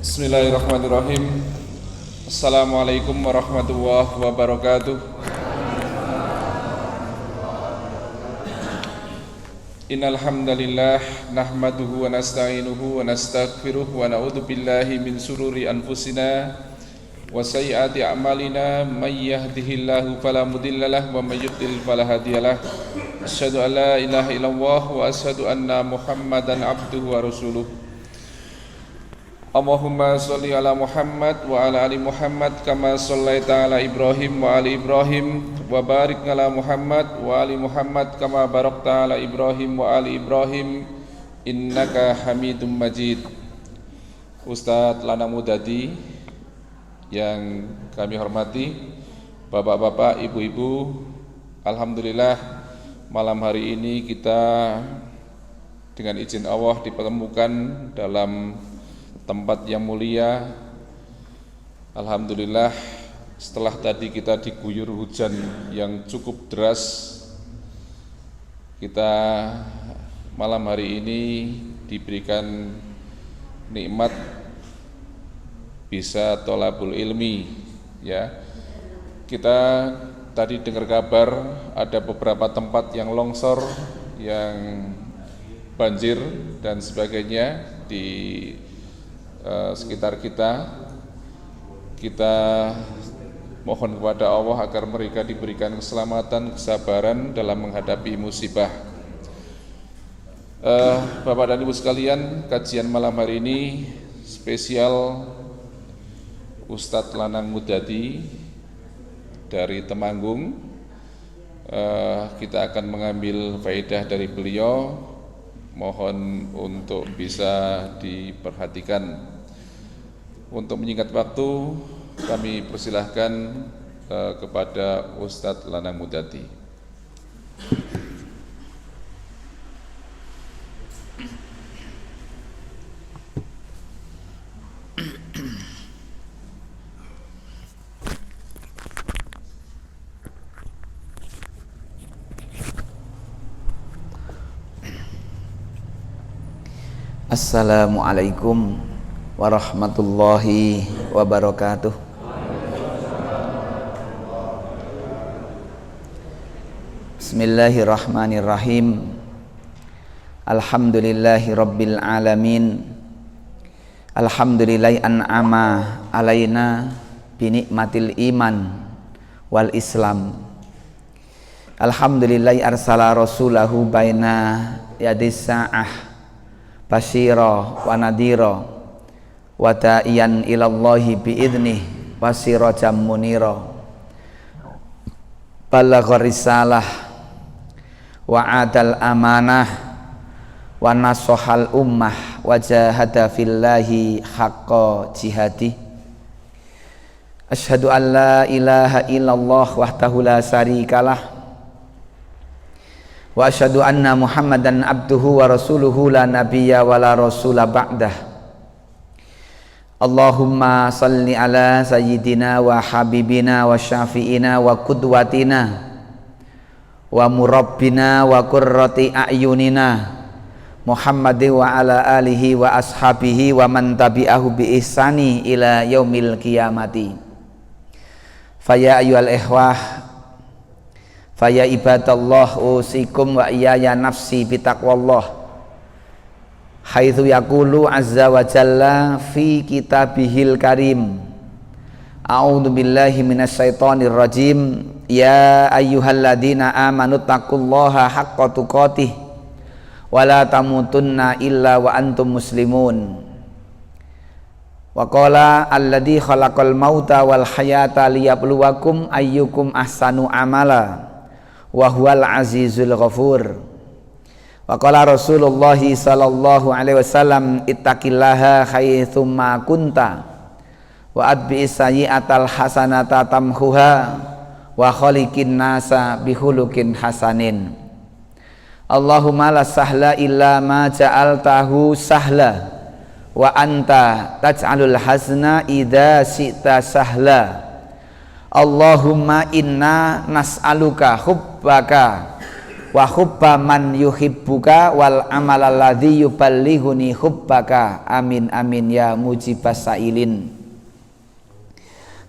Bismillahirrahmanirrahim. Assalamualaikum warahmatullahi wabarakatuh. Innal hamdalillah nahmaduhu wa nasta'inuhu wa nastaghfiruh wa na'udzu billahi min shururi anfusina wa sayyiati a'malina may yahdihillahu fala mudhillalah wa may yudlil fala hadiyalah. Asyhadu an la ilaha illallah wa asyhadu anna Muhammadan abduhu wa rasuluh. Allahumma sholli ala Muhammad wa ala ali Muhammad kama shallaita ala Ibrahim wa ali Ibrahim wa barik ala Muhammad wa ali Muhammad kama barakta ala Ibrahim wa ali Ibrahim innaka Hamidum Majid. Ustadz Lanang Mudadi yang kami hormati, bapak-bapak, ibu-ibu, alhamdulillah malam hari ini kita dengan izin Allah dipertemukan dalam tempat yang mulia. Alhamdulillah, setelah tadi kita diguyur hujan yang cukup deras, kita malam hari ini diberikan nikmat bisa tholabul ilmi, ya. Kita tadi dengar kabar ada beberapa tempat yang longsor, yang banjir dan sebagainya di sekitar kita. Kita mohon kepada Allah agar mereka diberikan keselamatan, kesabaran dalam menghadapi musibah. Bapak dan Ibu sekalian, kajian malam hari ini spesial Ustadz Lanang Mudadi dari Temanggung. Kita akan mengambil faedah dari beliau, mohon untuk bisa diperhatikan. Untuk menyingkat waktu, kami persilahkan kepada Ustadz Lanang Mudadi. Assalamualaikum warahmatullahi wabarakatuh. Bismillahirrahmanirrahim. Alhamdulillahi rabbil alamin. Alhamdulillahi an'ama alaina binikmatil iman wal islam. Alhamdulillahi arsala rasulahu baina yadis sa'ah basyira wa nadhira wa da'iyan ilallahi bi'idnih wa sirajan munira. Balagha risalah wa adal amanah wa nasahal ummah wa jahada fillahi haqqa jihadi. Asyhadu an la ilaha illallah wahdahu la syarikalah wa asyhadu anna Muhammadan abduhu wa rasuluhu la nabiyya wa la rasula ba'dah. Allahumma salli ala sayyidina wa habibina wa syafi'ina wa qudwatina wa murabbina wa qurrati a'yunina Muhammadin wa ala alihi wa ashabihi wa man tabi'ahu bi ihsani ila yaumil qiyamati. Faya ayyuhal ikhwah, faya ibadallah, usikum wa iyaya nafsi bitaqwallah. Haitsu yaqulu azza wa jalla fi kitabihil karim. A'udzu billahi minasyaitonir rajim. Ya ayyuhalladzina amanu taqullaha haqqa tuqatih wa la tamutunna illa wa antum muslimun. Wa qala alladzi khalaqal mauta wal hayata liyabluwakum ayyukum ahsanu amala wa huwal azizul ghafur. Wa qala Rasulullah sallallahu alaihi wasallam ittaqillaha haitsumma kunta wa atbi'is sayyi'atal hasanata tamhuha wa khaliqin nasa bihulukin hasanin. Allahumma la sahla illa ma ja'altahu sahla wa anta taj'alul hazna idza syi'ta sahla. Allahumma inna nas'aluka hubbaka wa hubba man yuhibbuka wal amal alladzi yuballighuni hubbaka amin amin ya mujibas sailin.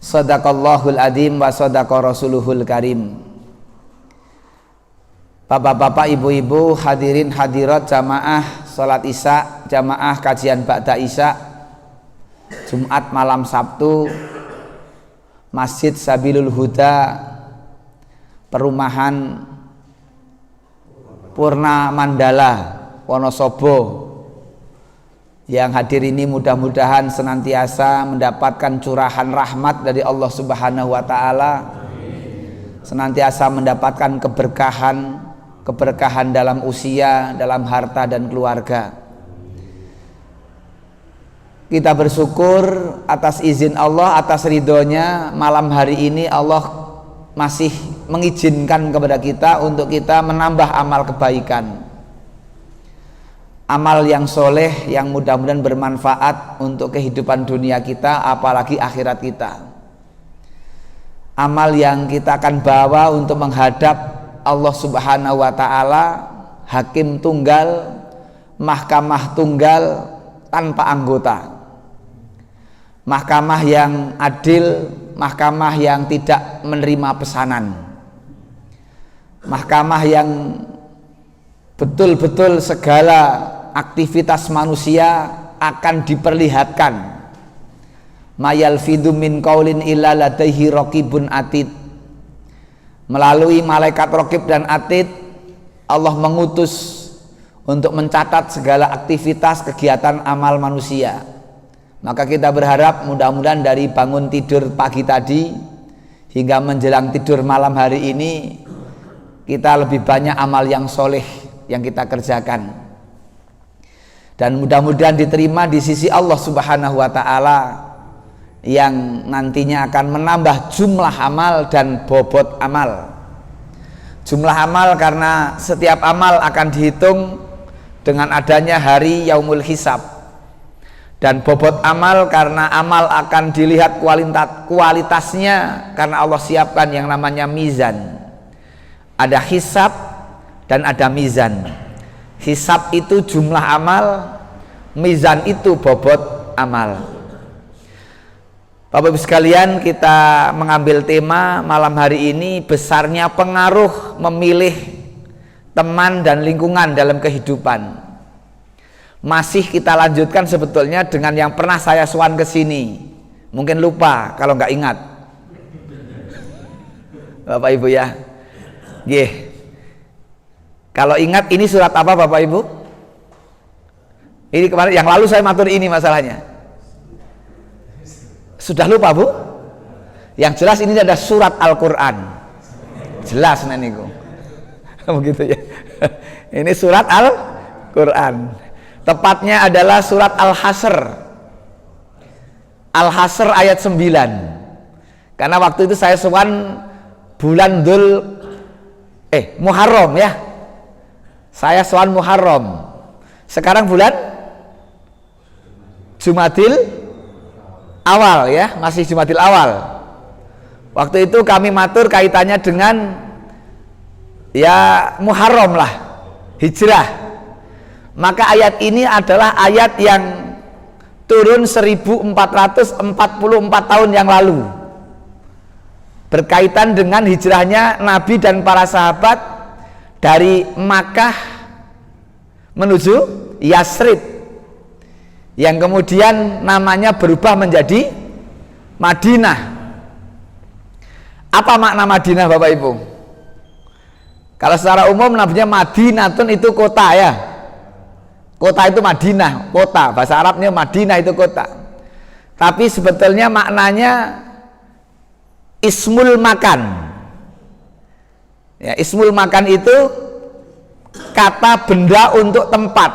Shadaqallahul adzim wa shadaqa rasuluhul karim. Bapak-bapak, ibu-ibu, hadirin hadirat jamaah salat Isya, jamaah kajian ba'da Isya Jumat malam Sabtu Masjid Sabilul Huda Perumahan Purna Mandala Wonosobo. Yang hadir ini mudah-mudahan senantiasa mendapatkan curahan rahmat dari Allah Subhanahu wa taala, senantiasa mendapatkan keberkahan dalam usia, dalam harta dan keluarga. Kita bersyukur atas izin Allah, atas ridhonya malam hari ini Allah masih mengizinkan kepada kita untuk kita menambah amal kebaikan, amal yang soleh yang mudah-mudahan bermanfaat untuk kehidupan dunia kita apalagi akhirat kita, amal yang kita akan bawa untuk menghadap Allah Subhanahu wa taala, hakim tunggal, mahkamah tunggal tanpa anggota, mahkamah yang adil, mahkamah yang tidak menerima pesanan, mahkamah yang betul-betul segala aktivitas manusia akan diperlihatkan. Mayalfidu min qaulin illa ladaihi raqibun atid. Melalui malaikat raqib dan atid, Allah mengutus untuk mencatat segala aktivitas kegiatan amal manusia. Maka kita berharap mudah-mudahan dari bangun tidur pagi tadi hingga menjelang tidur malam hari ini kita lebih banyak amal yang soleh yang kita kerjakan, dan mudah-mudahan diterima di sisi Allah Subhanahu wa taala yang nantinya akan menambah jumlah amal dan bobot amal. Jumlah amal karena setiap amal akan dihitung dengan adanya hari yaumul hisab, dan bobot amal karena amal akan dilihat kualitasnya karena Allah siapkan yang namanya mizan. Ada hisab dan ada mizan. Hisab itu jumlah amal, mizan itu bobot amal. Bapak Ibu sekalian, kita mengambil tema malam hari ini besarnya pengaruh memilih teman dan lingkungan dalam kehidupan. Masih kita lanjutkan sebetulnya dengan yang pernah saya sowan ke sini. Mungkin lupa kalau nggak ingat. Bapak Ibu ya. Kalau ingat ini surat apa Bapak Ibu? Ini kemarin yang lalu saya matur ini masalahnya. Sudah lupa Bu? Yang jelas ini ada surat Al-Quran. Jelas neniku. Begitu ya. Ini surat Al-Quran. Tepatnya adalah surat Al-Hasr. Al-Hasr ayat 9. Karena waktu itu saya sowan bulan Muharram ya. Saya sowan Muharram. Sekarang bulan Jumadil awal ya, masih Jumadil awal. Waktu itu kami matur kaitannya dengan ya Muharram lah, hijrah. Maka ayat ini adalah ayat yang turun 1444 tahun yang lalu, berkaitan dengan hijrahnya Nabi dan para sahabat dari Makkah menuju Yasrib, yang kemudian namanya berubah menjadi Madinah. Apa makna Madinah Bapak Ibu? Kalau secara umum namanya Madinatun itu kota ya. Kota itu Madinah, kota. Bahasa Arabnya Madinah itu kota. Tapi sebetulnya maknanya ismul makan. Ya, ismul makan itu kata benda untuk tempat.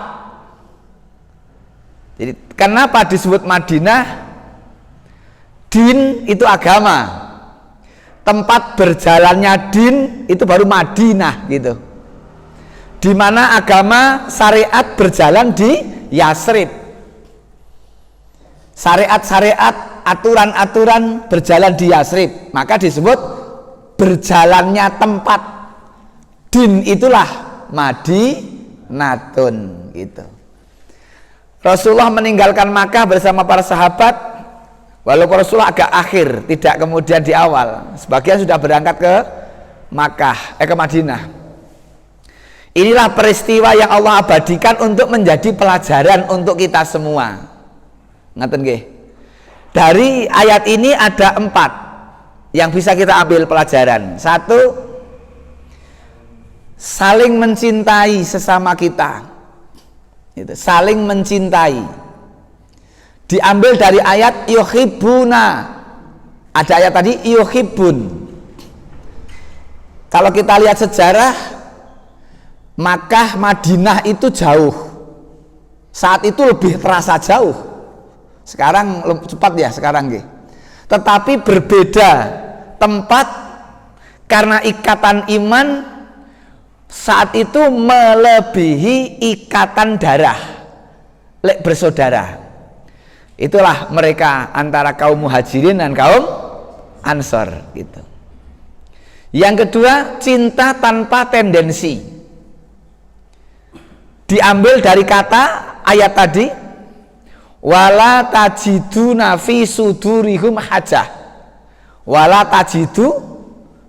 Jadi kenapa disebut Madinah? Din itu agama, tempat berjalannya din itu baru Madinah gitu. Di mana agama syariat berjalan di Yasrib. Syariat-syariat, aturan-aturan berjalan di Yasrib, maka disebut berjalannya tempat. Din itulah Madinatun gitu. Rasulullah meninggalkan Makkah bersama para sahabat, walaupun Rasulullah agak akhir, tidak kemudian di awal. Sebagian sudah berangkat ke Makkah, ke Madinah. Inilah peristiwa yang Allah abadikan untuk menjadi pelajaran untuk kita semua. Ngaten nggih. Dari ayat ini ada 4 yang bisa kita ambil pelajaran. 1, saling mencintai sesama kita. Itu, saling mencintai. Diambil dari ayat yuhibbuna. Ada ayat tadi yuhibbun. Kalau kita lihat sejarah, Makkah Madinah itu jauh. Saat itu lebih terasa jauh. Sekarang cepat ya sekarang nggih. Tetapi berbeda tempat karena ikatan iman saat itu melebihi ikatan darah, lek bersaudara. Itulah mereka antara kaum muhajirin dan kaum ansor gitu. Yang kedua, cinta tanpa tendensi. Diambil dari kata ayat tadi, wala tajiduna fi sudurihim hajah. Wala tajidu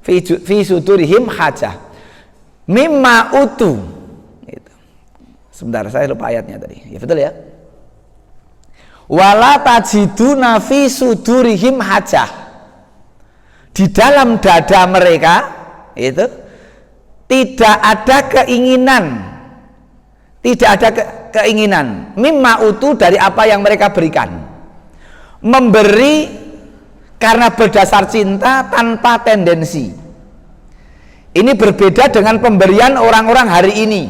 fi sudurihim hajah. Mimma utu. Gitu. Sebentar, saya lupa ayatnya tadi. Ya betul ya. Wala tajiduna fi sudurihim hajah. Di dalam dada mereka itu tidak ada keinginan. Tidak ada keinginan. Mimma utu, dari apa yang mereka berikan. Memberi karena berdasar cinta tanpa tendensi. Ini berbeda dengan pemberian orang-orang hari ini.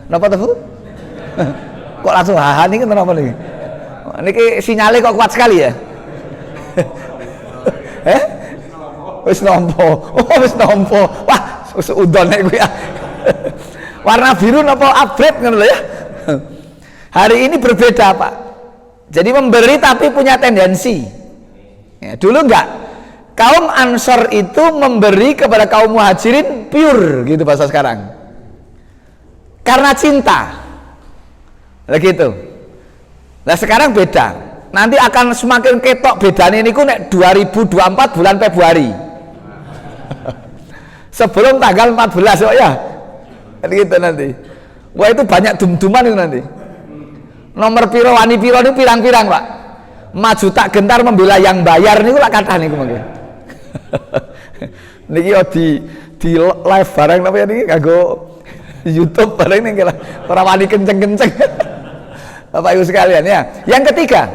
Napa tuh? Kok langsung haha nih, kenapa nih? Ini sinyalnya kok kuat sekali ya? Wis nompo. Oh, wis nompo. Wah, udon nek kuwi ya. Warna biru napa upgrade ngono lho ya. Hari ini berbeda, Pak. Jadi memberi tapi punya tendensi. Ya, dulu enggak. Kaum Ansor itu memberi kepada kaum Muhajirin pure gitu bahasa sekarang. Karena cinta. Lah gitu. Nah sekarang beda. Nanti akan semakin ketok bedanya ini nek 2024 bulan Februari. Sebelum tanggal 14 kok ya. Gitu nanti. Wah itu banyak dum-duman itu nanti. Nomor piro wani piro itu pirang-pirang, Pak. Maju tak gentar membela yang bayar niku lak kathah niku mangke. Niki di live barang apa ya niki kanggo YouTube barang niki lah. Ora wani kenceng-kenceng. Bapak Ibu sekalian ya. Yang ketiga,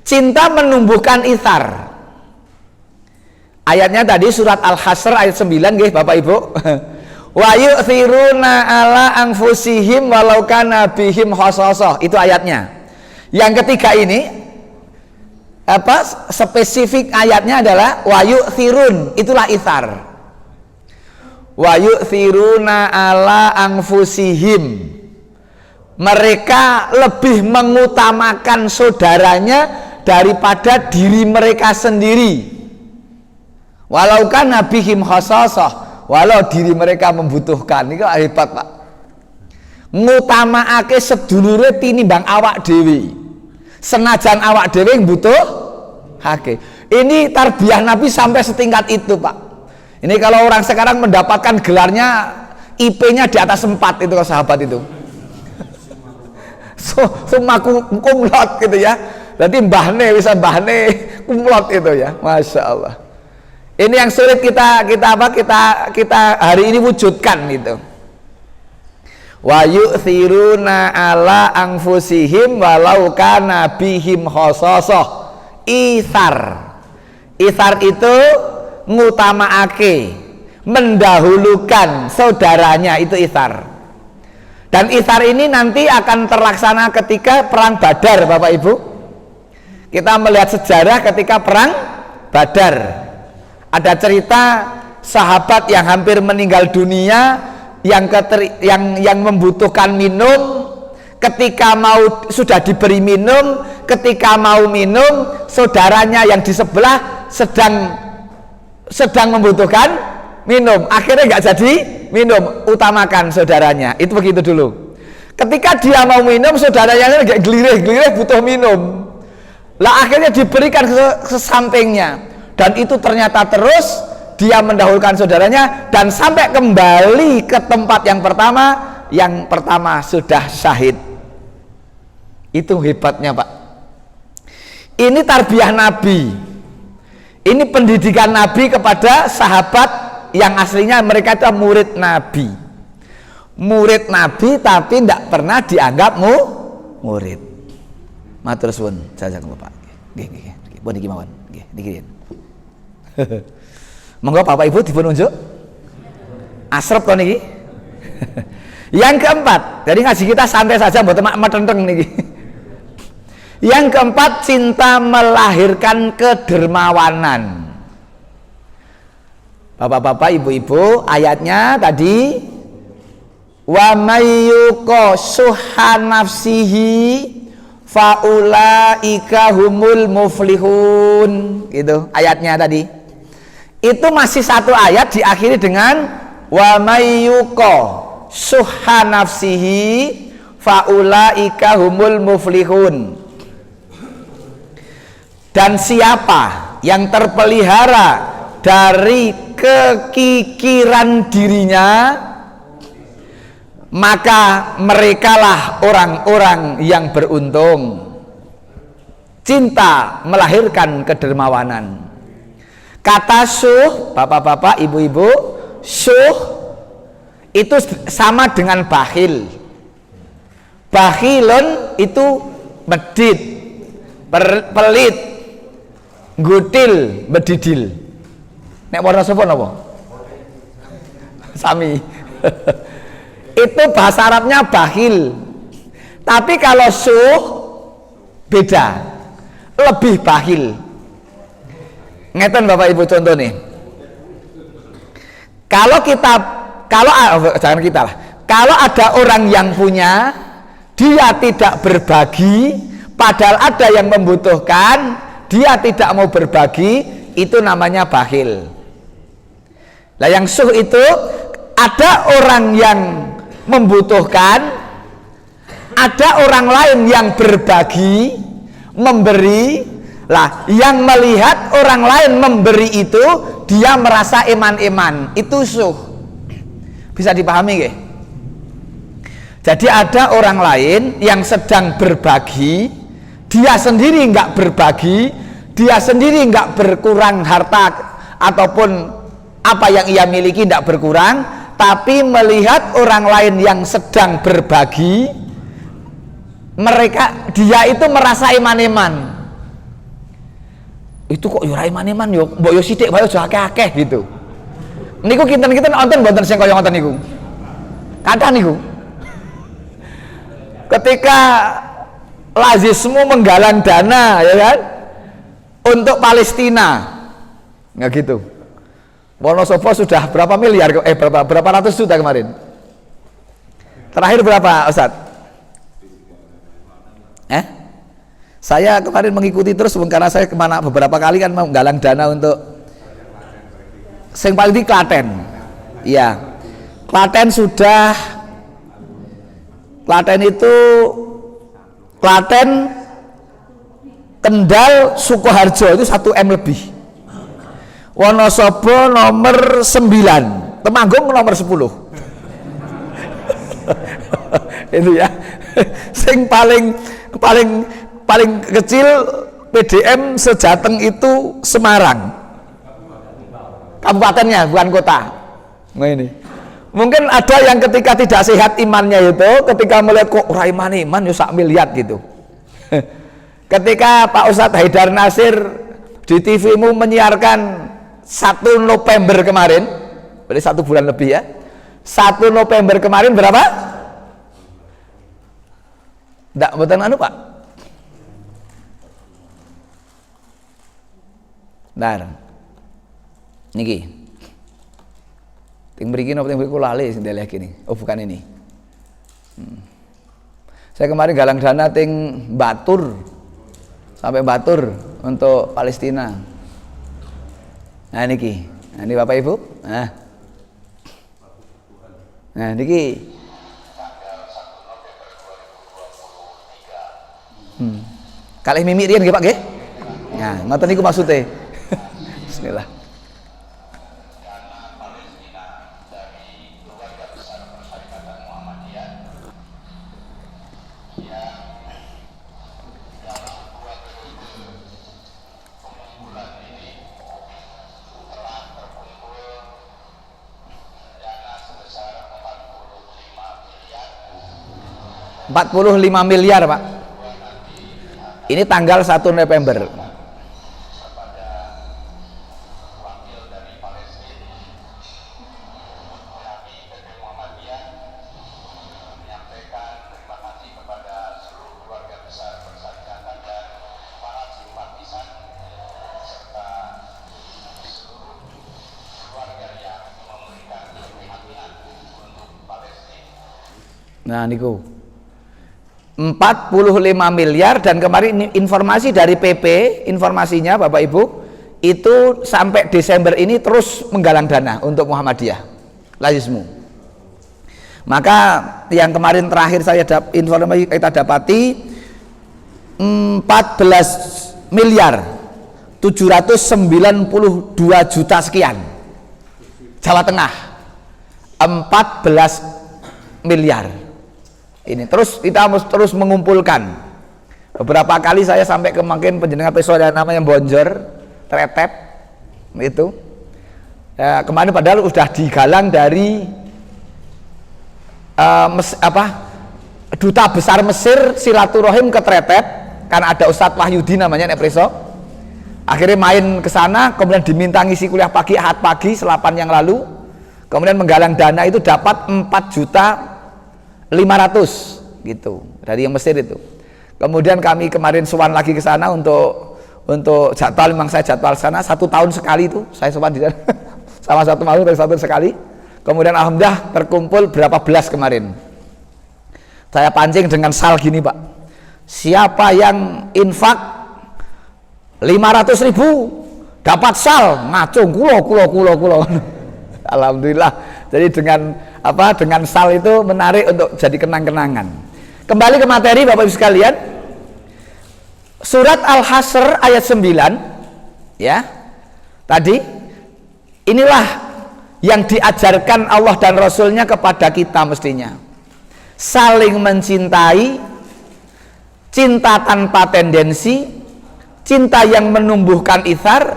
cinta menumbuhkan itsar. Ayatnya tadi surat Al-Hasr ayat 9 nggih Bapak Ibu. Wa yu'thiruna ala anfusihim walau kana bihim khasasah. Itu ayatnya. Yang ketiga ini spesifik ayatnya adalah wa yu'thirun, itulah itsar. Wa yu'thiruna ala anfusihim. Mereka lebih mengutamakan saudaranya daripada diri mereka sendiri. Walau kana bihim khasasah, walau diri mereka membutuhkan. Ini hebat, Pak. Ngutamaake sedulure tinimbang awak dhewe. Senajan awak dhewe butuh hake. Ini tarbiyah Nabi sampai setingkat itu, Pak. Ini kalau orang sekarang mendapatkan gelarnya IP-nya di atas 4 itu sahabat itu. Semua kumlot gitu ya. Berarti mbahne bisa mbahne kumlot itu ya. Masya Allah. Ini yang sulit kita hari ini wujudkan gitu. Wa yu'thiruna ala anfusihim walau kana bihim khasasah. Itsar. Itsar itu ngutamaake, mendahulukan saudaranya, itu itsar. Dan itsar ini nanti akan terlaksana ketika perang Badar, Bapak Ibu. Kita melihat sejarah ketika perang Badar. Ada cerita sahabat yang hampir meninggal dunia, yang membutuhkan minum, ketika sudah diberi minum, ketika mau minum, saudaranya yang di sebelah sedang membutuhkan minum, akhirnya nggak jadi minum, utamakan saudaranya. Itu begitu dulu. Ketika dia mau minum, saudaranya nggak gelirih butuh minum. Lah akhirnya diberikan ke sampingnya, dan itu ternyata terus dia mendahulukan saudaranya dan sampai kembali ke tempat yang pertama sudah syahid. Itu hebatnya Pak. Ini tarbiyah Nabi, ini pendidikan Nabi kepada sahabat yang aslinya mereka itu murid Nabi tapi tidak pernah dianggap murid. Matur suwun jazakallahu Pak. Nggih. Pun iki mawon. Nggih, niki. Monggo Bapak Ibu dipun unjuk. Asrep to niki. Yang keempat, jadi ngaji kita santai saja mboten metenteng niki. Yang keempat, cinta melahirkan kedermawanan. Bapak-bapak, ibu-ibu, ayatnya tadi wa mayyuqa suha nafsihi faulaika humul muflihun, gitu ayatnya tadi. Itu masih satu ayat diakhiri dengan wa mayyuqa suha nafsihi faulaika humul muflihun. Dan siapa yang terpelihara dari kekikiran dirinya, maka merekalah orang-orang yang beruntung. Cinta melahirkan kedermawanan. Kata syuh, bapak-bapak, ibu-ibu, syuh itu sama dengan bakhil. Bakhilun itu medit, pelit, gutil, bedidil. Nek warna sapa napa? Sami. Itu bahasa Arabnya bakhil. Tapi kalau syuh beda, lebih bakhil. Ngeten Bapak Ibu contoh nih. Kalau jangan kita lah. Kalau ada orang yang punya, dia tidak berbagi, padahal ada yang membutuhkan, dia tidak mau berbagi, itu namanya bakhil. Lah yang syuh itu ada orang yang membutuhkan, ada orang lain yang berbagi, memberi. Lah yang melihat orang lain memberi itu, dia merasa iman-iman, itu syuh. Bisa dipahami nggih? Jadi ada orang lain yang sedang berbagi, dia sendiri nggak berbagi, dia sendiri nggak berkurang harta ataupun apa yang ia miliki tidak berkurang, tapi melihat orang lain yang sedang berbagi, dia itu merasa iman-iman. Itu kok yo ora iman-iman yo, mbok yo sithik wae aja akeh-akeh gitu. Niku kinten-kinten wonten mboten sing kaya ngoten niku. Kathah niku. Ketika Lazismu menggalang dana, ya kan, untuk Palestina, nggak gitu. Wonosobo sudah berapa miliar? Berapa ratus juta kemarin? Terakhir berapa, Ustaz? Saya kemarin mengikuti terus karena saya kemana beberapa kali kan menggalang dana untuk sing paling di Klaten. Iya, Klaten sudah. Klaten itu Klaten, Kendal, Sukoharjo itu 1 M lebih. Wonosobo nomor 9, Temanggung nomor 10. Itu ya. Sing paling kecil PDM sejateng itu Semarang. Kabupatennya bukan kota. Nah ini. Mungkin ada yang ketika tidak sehat imannya itu, ketika melihat kok ora iman yo sak miliar gitu. Ketika Pak Ustadz Haidar Nasir di TV-mu menyiarkan 1 November kemarin, berarti 1 bulan lebih ya. 1 November kemarin berapa? Ndak mboten anu Pak. Nah, niki. Ting mriki napa ting mriku lali sing deleh kene. Oh bukan ini. Saya kemarin galang dana ting Batur. Sampai Batur untuk Palestina. Nah niki. Nah ini Bapak Ibu. Nah, Nah niki kalih mimik riyen nggih Pak nggih. Nah, ngoten niku maksude. Bismillah. Rp45 miliar Pak. Ini tanggal 1 November. Nah niku 45 miliar dan kemarin informasi dari PP, informasinya Bapak Ibu itu sampai Desember ini terus menggalang dana untuk Muhammadiyah Lazismu. Maka yang kemarin terakhir saya informasi kita dapati 14 miliar 792 juta sekian Jawa Tengah 14 miliar. Ini terus kita harus terus mengumpulkan. Beberapa kali saya sampai ke mungkin penjenengan peso ada namanya Bonjor, Tretep itu. Ya, kemarin padahal sudah digalang dari Duta Besar Mesir silaturahim ke Tretep, kan ada Ustadz Wahyudi namanya nek preso. Akhirnya main ke sana, kemudian diminta ngisi kuliah pagi Ahad pagi selapan yang lalu. Kemudian menggalang dana itu dapat 4.500.000 gitu dari yang Mesir itu. Kemudian kami kemarin sowan lagi ke sana untuk jadwal, memang saya jadwal sana 1 tahun sekali itu saya sowan di sana sama satu malu dari 1 tahun sekali. Kemudian alhamdulillah terkumpul berapa belas kemarin. Saya pancing dengan sal gini Pak, siapa yang infak 500.000 dapat sal ngacung kulo. Alhamdulillah. Jadi dengan sal itu menarik untuk jadi kenang-kenangan. Kembali ke materi Bapak Ibu sekalian. Surat Al-Hasr ayat 9 ya. Tadi inilah yang diajarkan Allah dan Rasulnya kepada kita mestinya. Saling mencintai, cinta tanpa tendensi, cinta yang menumbuhkan ithar,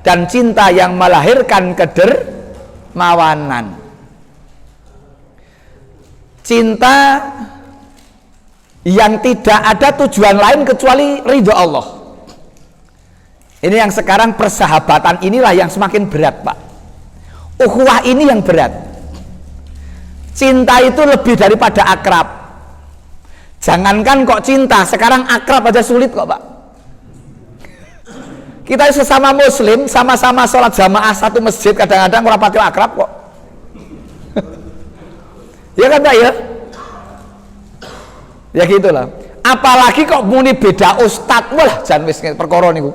dan cinta yang melahirkan kedermawanan. Cinta yang tidak ada tujuan lain kecuali ridho Allah. Ini yang sekarang persahabatan inilah yang semakin berat Pak. Ukhuwah ini yang berat. Cinta itu lebih daripada akrab. Jangankan kok cinta, sekarang akrab aja sulit kok Pak. Kita sesama muslim, sama-sama sholat jamaah satu masjid, kadang-kadang orang pakai akrab kok. Ya kan Pak ya? Ya gitulah. Apalagi kok muni beda ustadz, wah jangan wis perkara niku.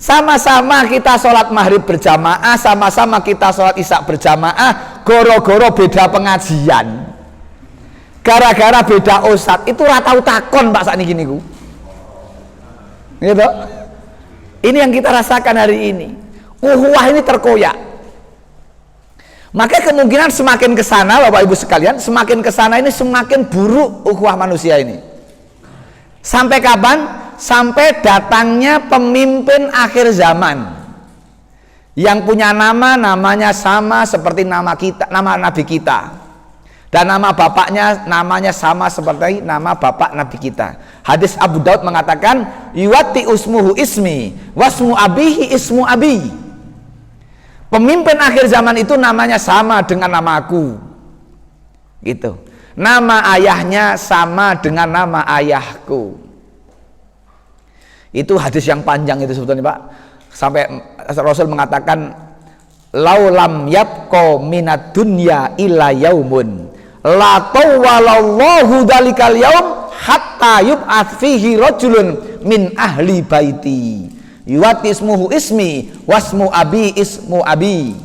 Sama-sama kita sholat maghrib berjamaah, sama-sama kita sholat isya berjamaah, goro-goro beda pengajian, gara-gara beda ustadz, itu ratau takon Pak sakniki niku. Gitu. Ini yang kita rasakan hari ini. Ukhuwah ini terkoyak. Maka kemungkinan semakin ke sana Bapak Ibu sekalian, semakin ke sana ini semakin buruk ukhuwah manusia ini. Sampai kapan? Sampai datangnya pemimpin akhir zaman yang punya namanya sama seperti nama kita, nama nabi kita, dan nama bapaknya namanya sama seperti nama bapak nabi kita. Hadis Abu Daud mengatakan yuwati usmuhu ismi wasmu abihi ismu abi. Pemimpin akhir zaman itu namanya sama dengan namaku, gitu. Nama ayahnya sama dengan nama ayahku. Itu hadis yang panjang itu sebetulnya Pak. Sampai Rasul mengatakan laulam yabqa minad dunya illa yaumun la tawwalallahu dalikal yaum hatta yub'ats fihi rajulun min ahli baiti yuwati ismuhu ismi wasmu abi ismu abi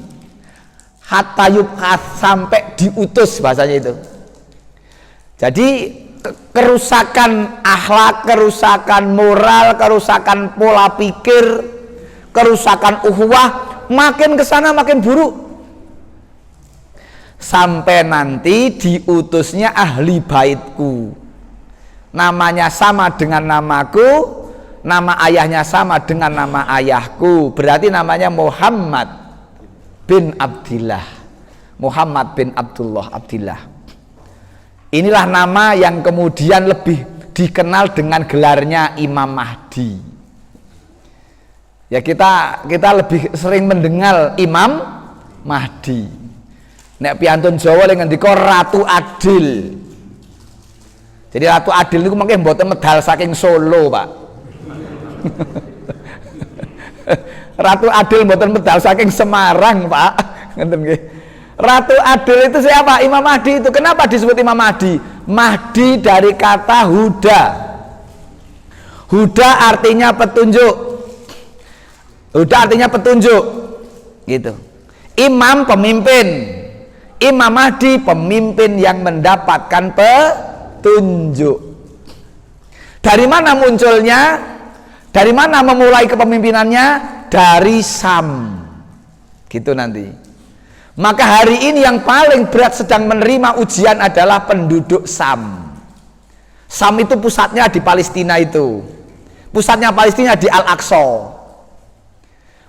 hatta yub'ats, sampai diutus, bahasanya itu. Jadi kerusakan akhlak, kerusakan moral, kerusakan pola pikir, kerusakan ukhuwah makin kesana makin buruk. Sampai nanti diutusnya ahli baitku, namanya sama dengan namaku, nama ayahnya sama dengan nama ayahku, berarti namanya Muhammad bin Abdillah, Muhammad bin Abdullah Abdillah. Inilah nama yang kemudian lebih dikenal dengan gelarnya Imam Mahdi. Ya, kita lebih sering mendengar Imam Mahdi. Nek piantun Jawa lek ngendika Ratu Adil. Jadi Ratu Adil niku mengke mboten medal saking Solo, Pak. Ratu Adil mboten medal saking Semarang, Pak. Ngeten nggih. Ratu Adil itu siapa? Imam Mahdi itu. Kenapa disebut Imam Mahdi? Mahdi dari kata huda. Huda artinya petunjuk. Huda artinya petunjuk. Gitu. Imam pemimpin. Imam Mahdi pemimpin yang mendapatkan petunjuk. Dari mana munculnya? Dari mana memulai kepemimpinannya? Dari Sam. Gitu nanti. Maka hari ini yang paling berat sedang menerima ujian adalah penduduk Sam. Sam itu pusatnya di Palestina itu. Pusatnya Palestina di Al-Aqsa.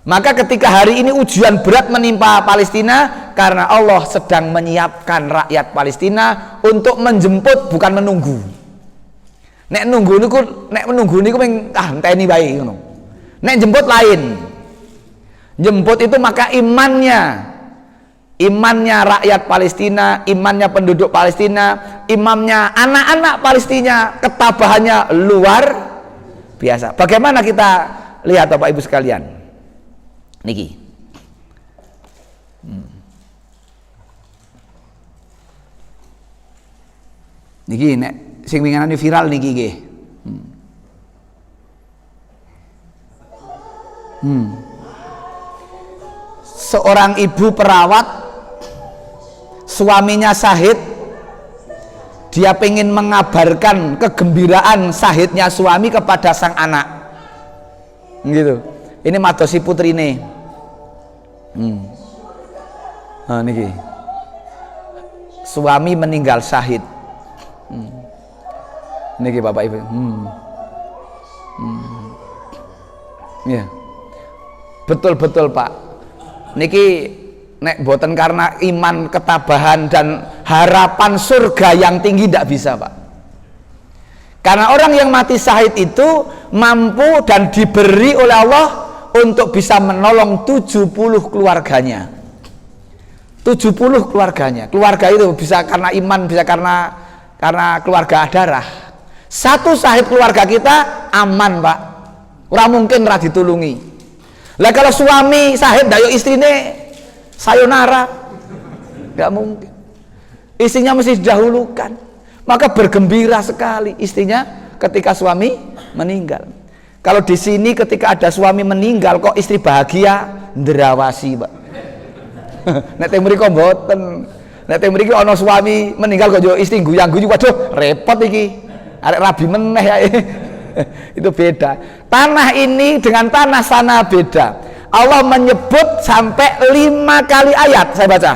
Maka ketika hari ini ujian berat menimpa Palestina karena Allah sedang menyiapkan rakyat Palestina untuk menjemput, bukan menunggu. Nek menunggu niku enteni bae ngono. Nek jemput lain. Jemput itu maka imannya rakyat Palestina, imannya penduduk Palestina, imamnya anak-anak Palestina, ketabahannya luar biasa. Bagaimana kita lihat Bapak Ibu sekalian? Niki. Niki nek sing winginane viral niki nggih. Seorang ibu perawat, suaminya syahid, dia pengen mengabarkan kegembiraan syahidnya suami kepada sang anak. Gitu. Ini madosi putrine. Nah, niki. Suami meninggal syahid. Niki Bapak Ibu. Ya. Betul-betul Pak. Niki nek boten karena iman, ketabahan dan harapan surga yang tinggi tidak bisa, Pak. Karena orang yang mati syahid itu mampu dan diberi oleh Allah untuk bisa menolong 70 keluarganya. 70 keluarganya. Keluarga itu bisa karena iman, bisa karena keluarga darah. Satu syahid keluarga kita aman, Pak. Ora mungkin ra ditulungi. Lah kalau suami syahid dayo istrine sayonara. Enggak mungkin. Istrinya mesti didahulukan. Maka bergembira sekali istrinya ketika suami meninggal. Kalau di sini ketika ada suami meninggal kok istri bahagia, ndrawasi, Pak. Nek teng mriko mboten. Nek teng mriki ana suami meninggal kok yo istri guyang-guyu, waduh repot iki. Arek rabi meneh ya. Itu beda. Tanah ini dengan tanah sana beda. Allah menyebut sampai 5 kali ayat, saya baca.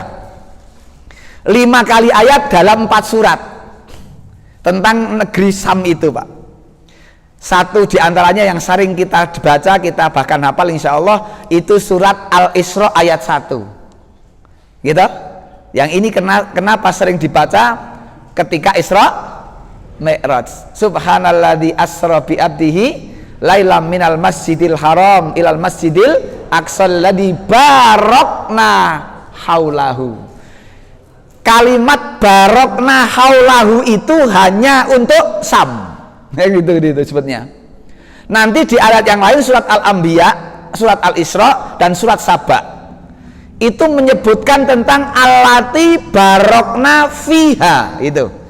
5 kali ayat dalam 4 surat tentang negeri Sam itu, Pak. Satu diantaranya yang sering kita baca, kita bahkan hafal insya Allah, itu surat Al-Isra ayat 1 gitu. Yang ini kenapa sering dibaca ketika Isra Mi'raj. Subhanalladzi asra bi abdihi lailam minal masjidil haram ilal masjidil aqsal ladzi barakna haulahu. Kalimat barokna haulahu itu hanya untuk Sam. Gitu sebutnya. Nanti di ayat yang lain surat Al-Anbiya, surat Al-Isra dan surat Saba itu menyebutkan tentang allati barokna fiha itu.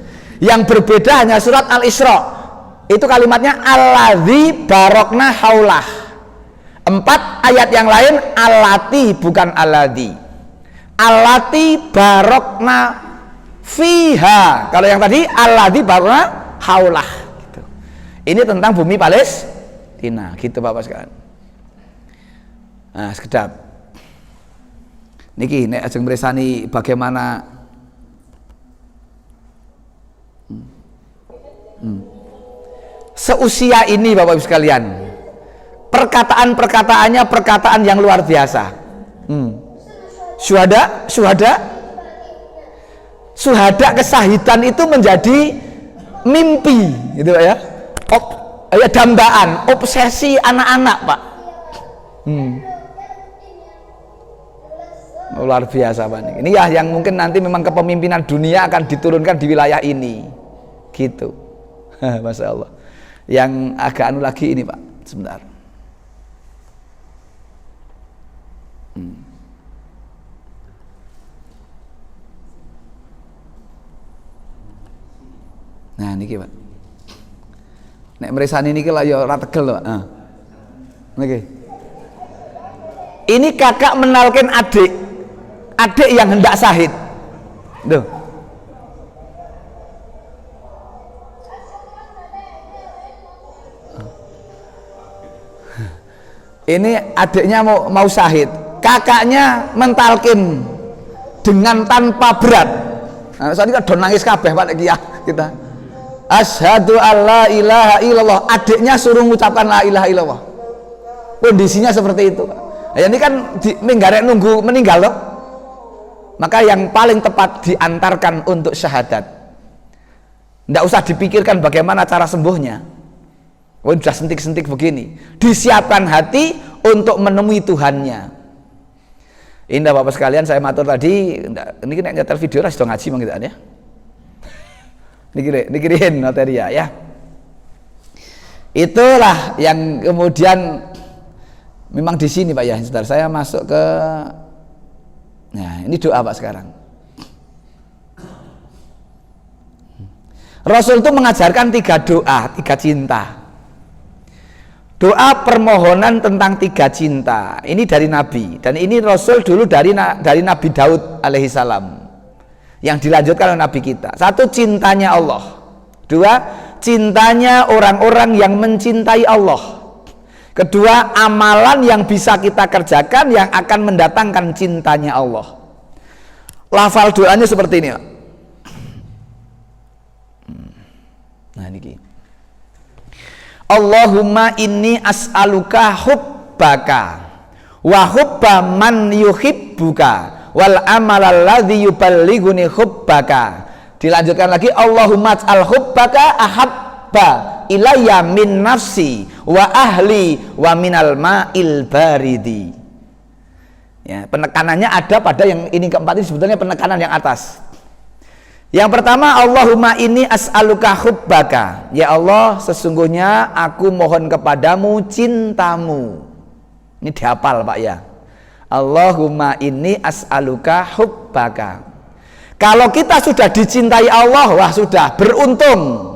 Yang berbeda hanya surat Al-Isra. Itu kalimatnya alladzi barokna haulah. 4 ayat yang lain allati bukan alladzi. Allati barokna fiha. Kalau yang tadi alladzi barna haulah gitu. Ini tentang bumi Palestina gitu Bapak sekalian. Nah, sekedap niki nek ajeng mresani bagaimana seusia ini Bapak Ibu sekalian, perkataannya perkataan yang luar biasa. Syuhada kesahidan itu menjadi mimpi gitu ya. Ya dambaan, obsesi anak-anak Pak. Luar biasa Pak. Ini ya yang mungkin nanti memang kepemimpinan dunia akan diturunkan di wilayah ini gitu. Masya Allah. Yang agak anu lagi ini Pak, sebentar. Nah niki Pak, nek mresani niki lah ya ora tegel Pak. Niki. Ini kakak menalkin adik yang hendak syahid. Duh. Ini adiknya mau syahid, kakaknya mentalkin dengan tanpa berat. Nah, saat ini kan nangis kabeh Pak iki ya kita. Asyhadu alla ilaha illallah. Adiknya suruh mengucapkan la ilaha illallah. Kondisinya seperti itu. Nah, ini kan menggarek nunggu meninggal loh. Maka yang paling tepat diantarkan untuk syahadat. Nggak usah dipikirkan bagaimana cara sembuhnya. Sudah sentik-sentik begini, disiapkan hati untuk menemui Tuhannya. Indah Bapak sekalian, saya matur tadi, ini kena nyetel video sudah ngaji manggitan ya. Dikirim materi ya. Itulah yang kemudian memang di sini Pak ya. Sebentar saya masuk ke, nah ini doa Pak sekarang. Rasul itu mengajarkan 3 doa, 3 cinta. Doa permohonan tentang 3 cinta. Ini dari Nabi, dan ini Rasul dulu dari Nabi Daud alaihissalam, yang dilanjutkan oleh Nabi kita. 1, cintanya Allah. 2, cintanya orang-orang yang mencintai Allah. Kedua, amalan yang bisa kita kerjakan yang akan mendatangkan cintanya Allah. Lafal doanya seperti ini. Nah ini. Allahumma inni as'aluka hubbaka wa hubba man yuhibbuka wal amal alladhi yuballighuni hubbaka. Dilanjutkan lagi, Allahumma as'al hubbaka ahabba ilayya min nafsi wa ahli wa minal ma'il baridi. Ya, penekanannya ada pada yang ini keempat ini, sebetulnya penekanan yang atas. Yang pertama, Allahumma inni as'aluka hubbaka. Ya Allah, sesungguhnya aku mohon kepadamu cintamu. Ini dihafal Pak ya. Allahumma inni as'aluka hubbaka. Kalau kita sudah dicintai Allah, wah sudah beruntung.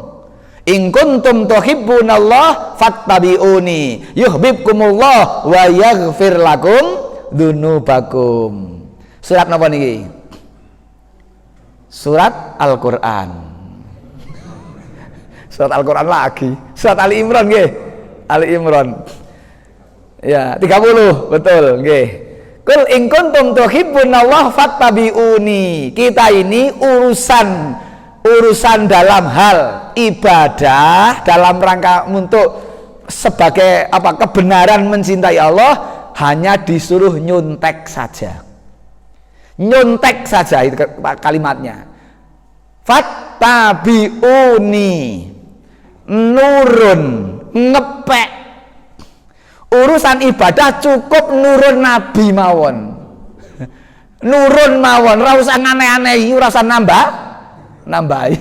In kuntum tuhibbunallah fattabi'uni yuhibbukumullah wa yaghfir lakum dzunubakum. Surat napa niki? Surat Al-Quran. Surat Al-Quran lagi. Surat Ali Imran nggih. Ali Imran. Ya, 30 betul nggih. Qul in kuntum tuhibbunallah fattabi'uni. Kita ini urusan dalam hal ibadah, dalam rangka untuk sebagai kebenaran mencintai Allah, hanya disuruh nyuntek saja. Nyontek saja itu kalimatnya. Fattabi'uni, nurun, ngepek. Urusan ibadah cukup nurun Nabi mawon. Nurun mawon, ora usah aneh-aneh, ora usah nambahi.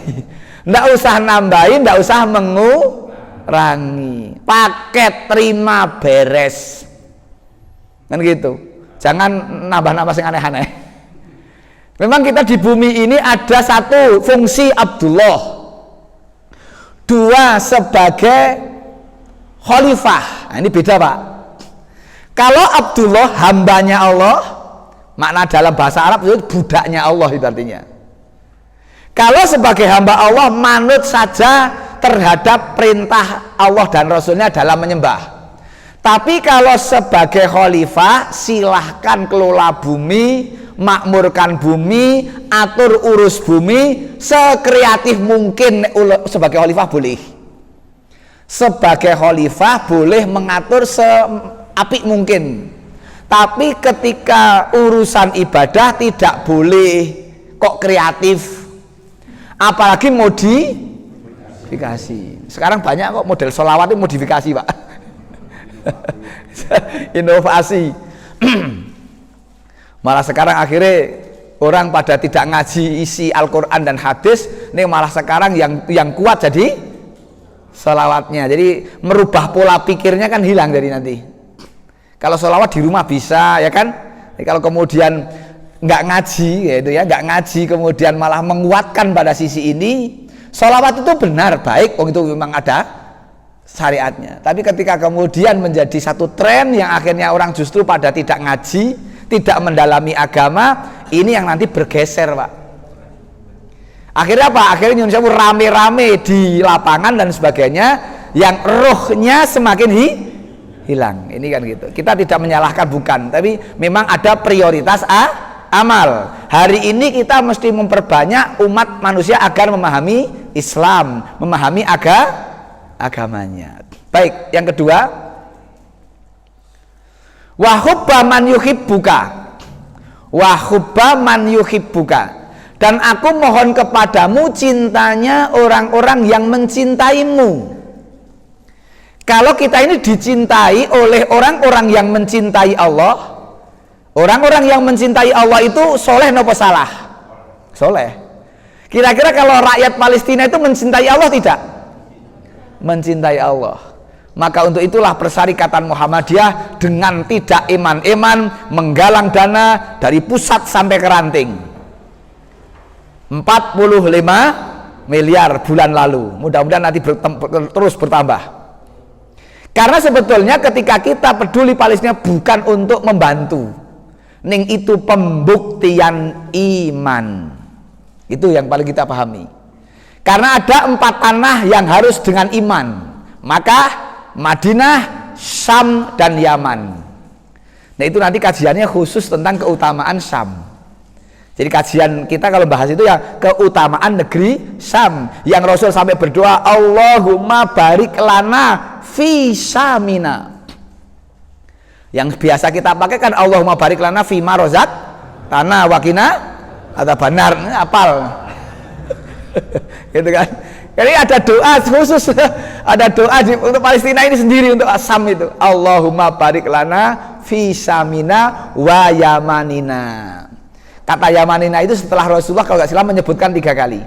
Ndak usah nambahi, ndak usah mengurangi. Paket terima beres. Kan gitu. Jangan nambah-nambah sing aneh-aneh. Memang kita di bumi ini ada 1 fungsi Abdullah, 2 sebagai khalifah. Nah, ini beda Pak. Kalau Abdullah hambanya Allah, makna dalam bahasa Arab itu budaknya Allah itu artinya. Kalau sebagai hamba Allah manut saja terhadap perintah Allah dan Rasulnya dalam menyembah. Tapi kalau sebagai khalifah silahkan kelola bumi, makmurkan bumi, atur urus bumi sekreatif mungkin. Sebagai khalifah boleh. Sebagai khalifah boleh mengatur seapik mungkin. Tapi ketika urusan ibadah tidak boleh kok kreatif. Apalagi modifikasi. Sekarang banyak kok model sholawat itu modifikasi, Pak. Inovasi. Malah sekarang akhirnya orang pada tidak ngaji isi Al-Quran dan hadis, ini malah sekarang yang kuat jadi sholawatnya. Jadi merubah pola pikirnya kan hilang dari nanti. Kalau sholawat di rumah bisa, ya kan? Jadi kalau kemudian nggak ngaji, gitu ya, nggak ngaji kemudian malah menguatkan pada sisi ini, sholawat itu benar baik, itu memang ada syariatnya. Tapi ketika kemudian menjadi satu tren yang akhirnya orang justru pada tidak ngaji, tidak mendalami agama, ini yang nanti bergeser, Pak. Akhirnya apa? Akhirnya Indonesia rame-rame di lapangan dan sebagainya, yang rohnya semakin hilang. Ini kan gitu. Kita tidak menyalahkan, bukan, tapi memang ada prioritas amal. Hari ini kita mesti memperbanyak umat manusia agar memahami Islam, memahami agamanya. Baik, yang kedua, wa hubba man yuhibbuka, wa hubba man yuhibbuka, dan aku mohon kepadamu cintanya orang-orang yang mencintaimu. Kalau kita ini dicintai oleh orang-orang yang mencintai Allah, orang-orang yang mencintai Allah itu soleh nopo salah? Soleh. Kira-kira kalau rakyat Palestina itu mencintai Allah tidak? Mencintai Allah. Maka untuk itulah Persyarikatan Muhammadiyah dengan tidak eman-eman menggalang dana dari pusat sampai ke ranting 45 miliar bulan lalu. Mudah-mudahan nanti terus bertambah. Karena sebetulnya ketika kita peduli Palestina bukan untuk membantu, ning itu pembuktian iman. Itu yang paling kita pahami. Karena ada 4 tanah yang harus dengan iman, maka Madinah, Syam, dan Yaman. Nah itu nanti kajiannya khusus tentang keutamaan Syam. Jadi kajian kita kalau bahas itu ya keutamaan negeri Syam, yang Rasul sampai berdoa, Allahumma barik lana fi Syamina. Yang biasa kita pakai kan Allahumma barik lana fi ma rozak tanah wakina atau benar, apal. Gitu kan. Jadi ada doa khusus, ada doa untuk Palestina ini sendiri, untuk Syam itu. Allahumma barik lana fi Syamina wa Yamanina. Kata Yamanina itu setelah Rasulullah kalau nggak salah menyebutkan 3 kali.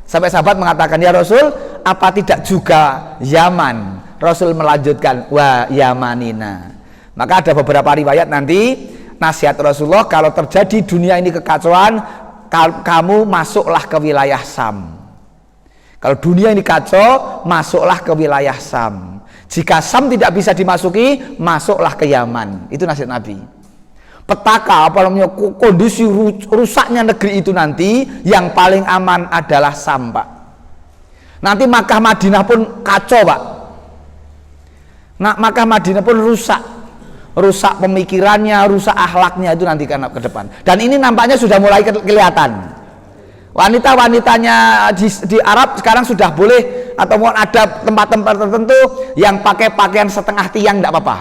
Sampai sahabat mengatakan, ya Rasul, apa tidak juga Yaman? Rasul melanjutkan wa Yamanina. Maka ada beberapa riwayat nanti nasihat Rasulullah, kalau terjadi dunia ini kekacauan, kamu masuklah ke wilayah Syam. Kalau dunia ini kacau, masuklah ke wilayah Syam. Jika Syam tidak bisa dimasuki, masuklah ke Yaman. Itu nasihat Nabi. Petaka apa namanya kondisi rusaknya negeri itu nanti, yang paling aman adalah Syam, Pak. Nanti Makkah Madinah pun kacau, Pak. Nah, Makkah Madinah pun rusak pemikirannya, rusak akhlaknya, itu nanti karena ke depan. Dan ini nampaknya sudah mulai kelihatan. Wanita-wanitanya di Arab sekarang sudah boleh, atau mau ada tempat-tempat tertentu yang pakai pakaian setengah tiang tidak apa-apa.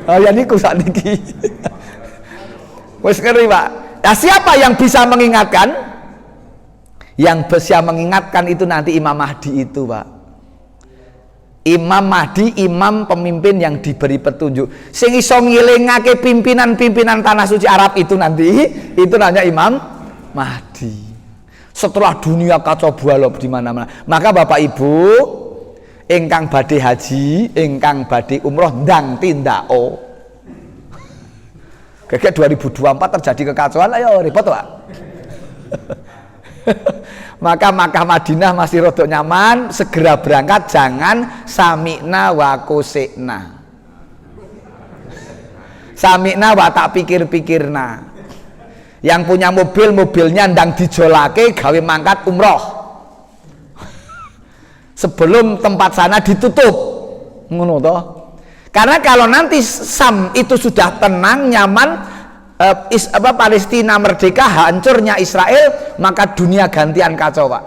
Oh ya niku sakniki. Wis ngeri, Pak. Nah, siapa yang bisa mengingatkan? Yang bisa mengingatkan itu nanti Imam Mahdi itu, Pak. Imam Mahdi, imam pemimpin yang diberi petunjuk, sing iso ngilingake pimpinan-pimpinan tanah suci Arab itu nanti, itu namanya Imam Mahdi. Setelah dunia kacau balau di mana-mana, maka Bapak Ibu ingkang badhe haji, ingkang badhe umroh ndang tindako. Kayak 2024 terjadi kekacauan, ayo repot, Pak. Maka Makkah Madinah masih rodok nyaman, segera berangkat, jangan sami'na wa kusikna, sami'na wa tak pikir-pikirna. Yang punya mobil, mobilnya ndang dijolake gawe mangkat umroh. Sebelum tempat sana ditutup. Ngono toh. Karena kalau nanti Sam itu sudah tenang, nyaman, Palestina merdeka, hancurnya Israel, maka dunia gantian kacau, Pak.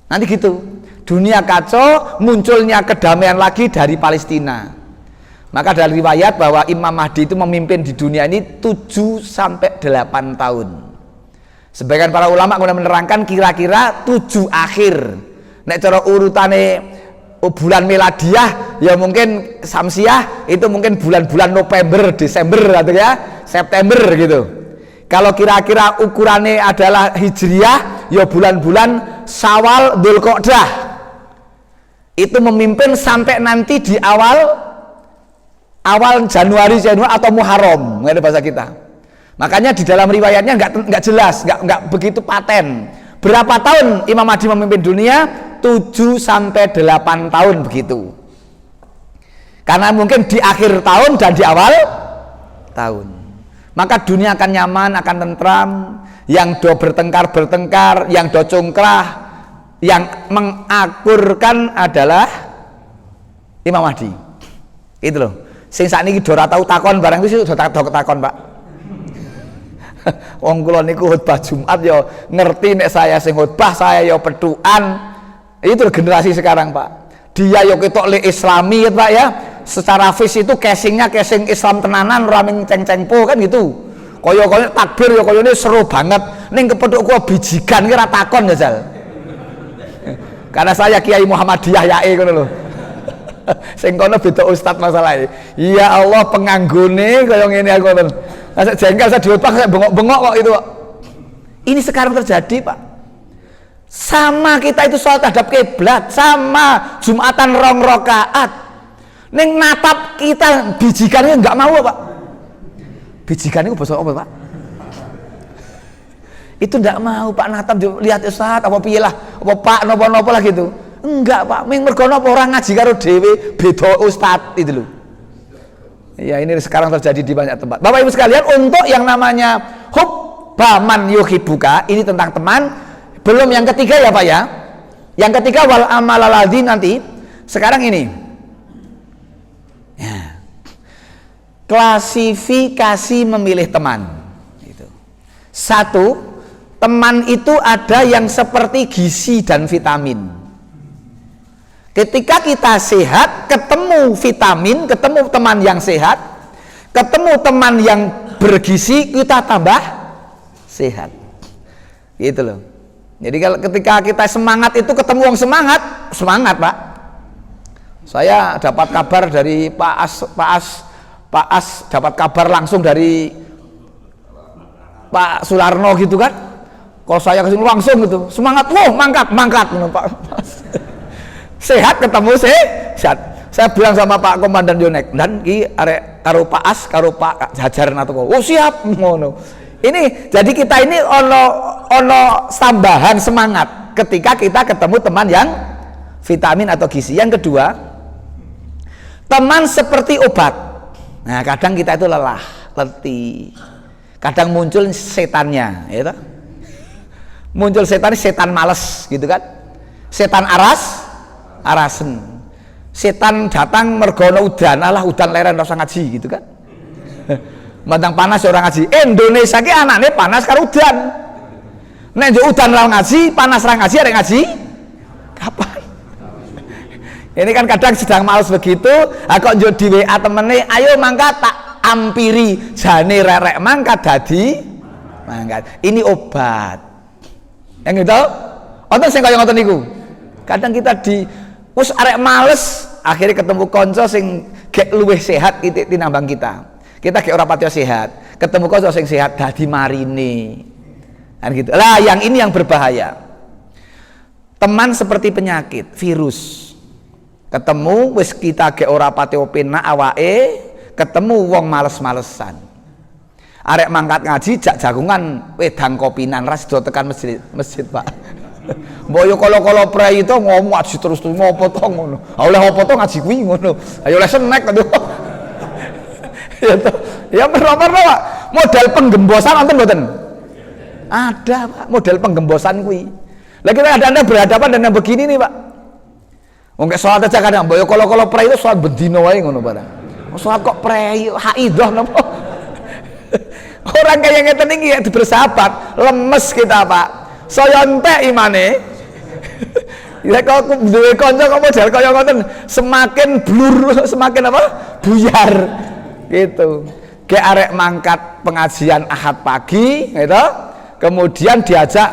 Nanti gitu. Dunia kacau, munculnya kedamaian lagi dari Palestina. Maka dari riwayat bahwa Imam Mahdi itu memimpin di dunia ini 7 sampai 8 tahun. Sebagian para ulama kemudian menerangkan kira-kira 7 akhir. Nek cara urutane bulan miladiah ya mungkin Samsiah itu mungkin bulan-bulan November, Desember atau ya September gitu. Kalau kira-kira ukurannya adalah Hijriah ya bulan-bulan Syawal, Dzulqa'dah. Itu memimpin sampai nanti di awal Januari atau Muharram, nggak ada bahasa kita. Makanya di dalam riwayatnya nggak jelas, nggak begitu paten. Berapa tahun Imam Mahdi memimpin dunia? 7 sampai 8 tahun begitu. Karena mungkin di akhir tahun dan di awal tahun. Maka dunia akan nyaman, akan tentram. Yang do bertengkar, yang do congkrah, yang mengakurkan adalah Imam Mahdi. Itu loh. Sing sakniki do ora tau takon barang itu sudah takon, Pak. Wong kula niku khotbah Jumat ya ngerti nek saya sing khotbah, saya ya petukan. Itu generasi sekarang, Pak. Dia ya ketok le Islami ya, Pak ya. Secara face itu casingnya casing Islam tenanan, ora ming ceng-cengpo kan gitu. Kaya-kaya takbir ya kaya ini seru banget. Ning kepethuk ku bijigan ki ora takon ya, Jal. Karena saya Kiai Muhammadiyah yae ngono lho. Sing kono beda ustaz masalahnya. Ya Allah penganggone kaya ngene aku ngoten. Masa jengkel saya diutang saya bengok-bengok kok itu. Ini sekarang terjadi, Pak. Sama kita itu sholat hadap kiblat, sama Jumatan 2 rakaat. Ning natap kita bijikannya enggak mau, Pak. Bijikan itu basa apa, Pak? Itu enggak mau, Pak, natap lihat ustaz apa piye lah, apa Pak napa-napa lah gitu. Enggak, Pak, ming mergo napa orang ngaji karo dhewe beda ustaz itu loh. Ya ini sekarang terjadi di banyak tempat. Bapak Ibu sekalian, untuk yang namanya hubba man yuhibbuka, ini tentang teman. Belum yang ketiga ya, Pak ya. Yang ketiga wal amalaladi nanti. Sekarang ini. Ya. Klasifikasi memilih teman. Gitu. 1, teman itu ada yang seperti gizi dan vitamin. Ketika kita sehat, ketemu vitamin, ketemu teman yang sehat, ketemu teman yang bergizi, kita tambah sehat. Gitu loh. Jadi kalau ketika kita semangat itu ketemu orang semangat, Pak. Saya dapat kabar dari Pak As dapat kabar langsung dari Pak Sularno gitu kan. Kalau saya kesini langsung gitu, semangat, mangkat Pak. Sehat ketemu sehat. Saya bilang sama Pak Komandan Yonek, dan ki arek karo Pak As karo Pak Hajar atau siap ngono. Ini jadi kita ini ono tambahan semangat ketika kita ketemu teman yang vitamin atau gizi. Yang kedua, teman seperti obat. Nah, kadang kita itu lelah, letih. Kadang muncul setannya, ya toh? Muncul setan males gitu kan. Setan arasen. Setan datang mergono udan, alah udan leren rasa ngaji gitu kan. Mandang panas orang ngaji. Indonesia ki anaknya panas karo udan. Nek njuk udan ra ngaji, panas ra ngaji, arek ngaji kapan? Ini kan kadang sedang males begitu, kok njuk di WA temene, ayo mangkat tak ampiri, jane rerek mangkat dadi mangkat. Ini obat. Yang gitu, wonten sing kaya ngoten niku. Kadang kita wis arek males, akhirnya ketemu konco sing gek luwih sehat tinimbang kita. Kita kayak orang patio sehat, ketemu kau sing sehat dadi marine, kan gitu. Lah yang ini yang berbahaya. Teman seperti penyakit, virus. Ketemu wis kita kayak orang patio penak awake, ketemu wong males-malesan. Arek mangkat ngaji jak jagungan wedang kopinan ras do tekan masjid Pak. Mboyo kala-kala prei itu ngomong ngaji terus ngopo to ngono. Oleh opo to ngaji kuwi ngono. Ayo oleh snack aduh. Ya bener Pak, model penggembosan nonton mboten? Ada Pak, model penggembosan kuwi. Lah kita ada berhadapan dengan begini nih Pak. Wong kek salat aja kadang mbok kala-kala prei itu salat bendino wae ngono barang. Salat kok prei haidah napa? Orang kayak ngeten iki ya bersahabat, lemes kita Pak. Saya entek imane. Ya kok duwe kanca kok model kaya ngoten, semakin blur, semakin apa? Buyar. Gitu. Kayak arek mangkat pengajian Ahad pagi, gitu. Kemudian diajak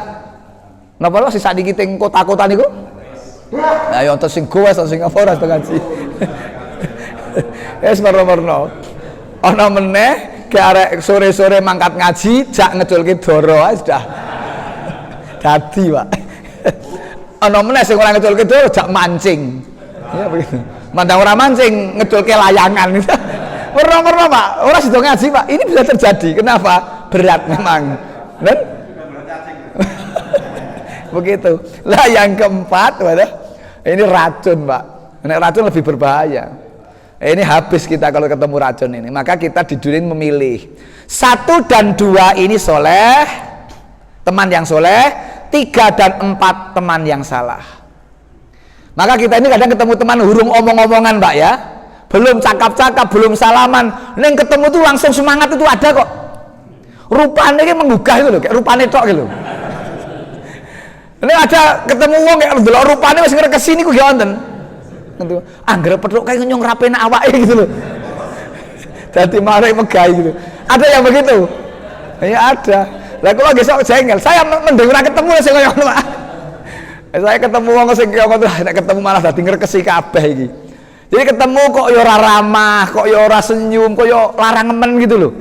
napa lho sisa niki teng kota-kota niku? Lah yo enten sing goes sing apa ora ngaji. Wis merno-merno. Ana meneh ke arek sore-sore mangkat ngaji jak ngeculke doro ae sudah. Dadi, Pak. Ana meneh sing ora ngeculke doro jak mancing. Ya begitu. Mandang ora mancing ngeculke layangan. Merno-merno, Pak. Ora sida ngaji, Pak. Ini bisa terjadi. Kenapa? Berat memang. Dan begitu. Lah yang keempat, ini racun, Pak. Ini racun lebih berbahaya. Ini habis kita kalau ketemu racun ini. Maka kita di dunia memilih 1 dan 2 ini soleh, teman yang soleh. 3 dan 4 teman yang salah. Maka kita ini kadang ketemu teman hurung omong-omongan, Pak ya. Belum cakap-cakap, belum salaman. Neng ketemu tuh langsung semangat itu ada kok. Rupanya ini menggugah itu loh, kayak rupanya tok gitu. Ini ada ketemu wong kayak delok rupane wis ngrekesi niku ya wonten. Gitu. Anggere petruk kayak nyong rapena awake gitu loh. Dadi mare megah gitu. Ada yang begitu? Ya ada. Lah kula nggih sok jengkel. Saya mending ora ketemu sing kaya ngono, Pak. Saya ketemu wong sing kaya ngono, nek ketemu malah dadi ngrekesi kabeh iki. Jadi ketemu kok ya ora ramah, kok ya ora senyum, kok ya larang nemen gitu loh.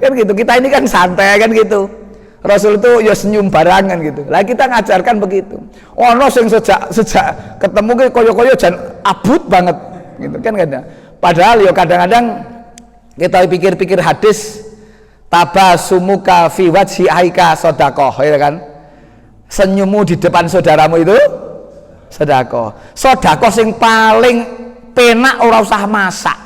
Kan gitu. Kita ini kan santai kan gitu. Rasul itu ya senyum barangan gitu. Lah kita ngajarkan begitu. Ono sing sejak ketemu koyo-koyo jan abut banget gitu kan ada. Padahal ya kadang-kadang kita pikir-pikir hadis tabasumuka fi wajhi aika sedekah ya kan. Senyummu di depan saudaramu itu sedekah. Sedekah sing paling penak ora usah masak.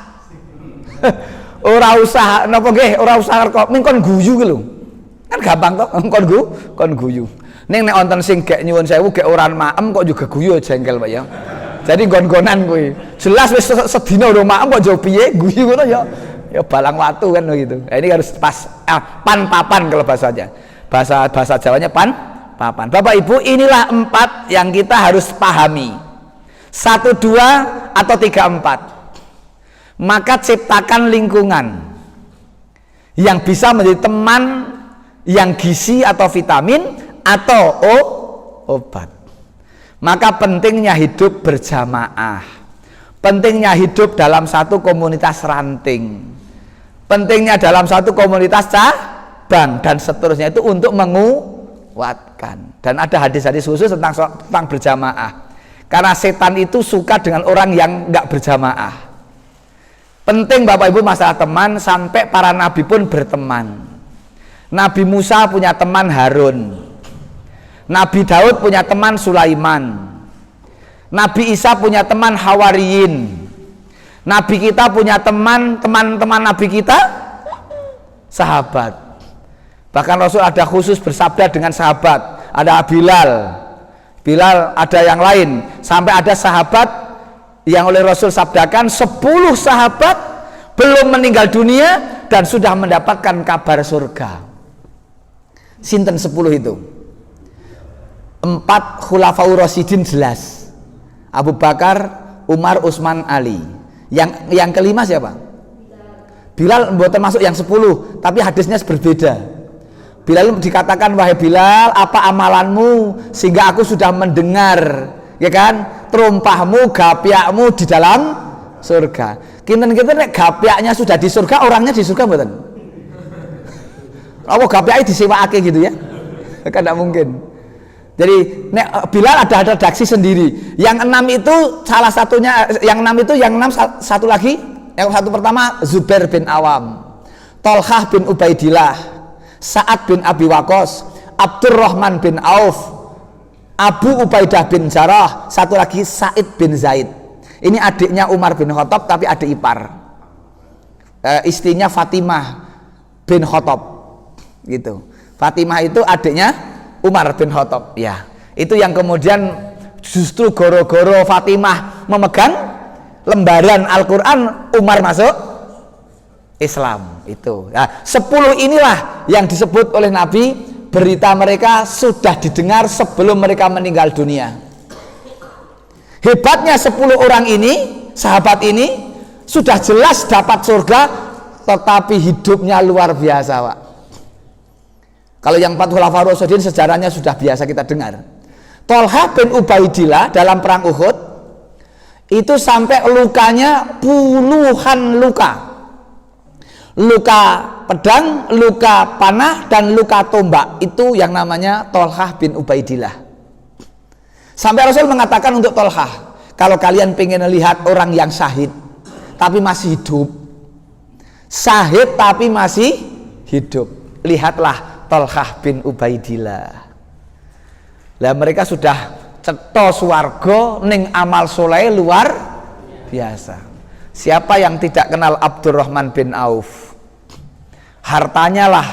Ora usah napa nggih, ora usah kok mengkon guyu ki lho. Kan gampang toh kon guyu. Ning nek wonten sing gek nyuwun sewu gek ora maem kok juga guyu jengkel Pak ya. Jadi gon-gonan kuwi. Jelas wis sedina urung maem kok yo piye guyu ngono ya balang watu kan gitu. Nah, ini harus pas pan-papan kalau bahasanya. Bahasa Jawanya pan-papan. Bapak Ibu, inilah 4 yang kita harus pahami. 1 2 atau 3 4. Maka ciptakan lingkungan yang bisa menjadi teman yang gizi atau vitamin atau obat. Maka pentingnya hidup berjamaah, pentingnya hidup dalam satu komunitas ranting, pentingnya dalam satu komunitas cabang dan seterusnya itu untuk menguatkan. Dan ada hadis-hadis khusus tentang berjamaah, karena setan itu suka dengan orang yang nggak berjamaah. Penting Bapak Ibu masalah teman, sampai para nabi pun berteman. Nabi Musa punya teman Harun, Nabi Daud punya teman Sulaiman, Nabi Isa punya teman Hawariyin, Nabi kita punya teman-teman Nabi kita sahabat. Bahkan Rasul ada khusus bersabda dengan sahabat. Ada Bilal, ada yang lain, sampai ada sahabat yang oleh Rasul sabdakan 10 sahabat belum meninggal dunia dan sudah mendapatkan kabar surga. Sinten 10 itu? 4 khulafaur rasyidin jelas. Abu Bakar, Umar, Utsman, Ali. Yang kelima siapa? Bilal bukan termasuk yang 10, tapi hadisnya berbeda. Bilal dikatakan, wahai Bilal, apa amalanmu sehingga aku sudah mendengar, ya kan, terumpahmu, gapiakmu di dalam surga. Kinten-kinten nek gapiaknya sudah di surga, orangnya di surga mboten? Apa gapiake disewakake gitu ya? Kan tidak mungkin. Jadi nek Bilal ada redaksi sendiri. Yang 6 itu salah satunya, yang 6 itu yang 6 satu lagi. Yang satu pertama Zubair bin Awam, Tolhah bin Ubaidillah, Sa'ad bin Abi Waqqas, Abdurrahman bin Auf, Abu Ubaidah bin Jarrah, satu lagi Sa'id bin Zaid. Ini adiknya Umar bin Khattab tapi adik ipar. Istrinya Fatimah bin Khattab gitu. Fatimah itu adiknya Umar bin Khattab ya. Itu yang kemudian justru goro-goro Fatimah memegang lembaran Al-Quran, Umar masuk Islam itu. Nah, 10 inilah yang disebut oleh Nabi, berita mereka sudah didengar sebelum mereka meninggal dunia. Hebatnya 10 orang ini, sahabat ini sudah jelas dapat surga, tetapi hidupnya luar biasa, Pak. Kalau yang 4 Khulafaur Rasyidin sejarahnya sudah biasa kita dengar. Tolha bin Ubaidillah dalam perang Uhud itu sampai lukanya puluhan luka. Luka pedang, luka panah, dan luka tombak. Itu yang namanya Tolha bin Ubaidillah. Sampai Rasul mengatakan untuk Tolha, kalau kalian pengen lihat orang yang syahid tapi masih hidup, syahid tapi masih hidup, lihatlah Tolha bin Ubaidillah. Lah mereka sudah cetha swarga ning amal soleh luar biasa. Siapa yang tidak kenal Abdurrahman bin Auf? Hartanya lah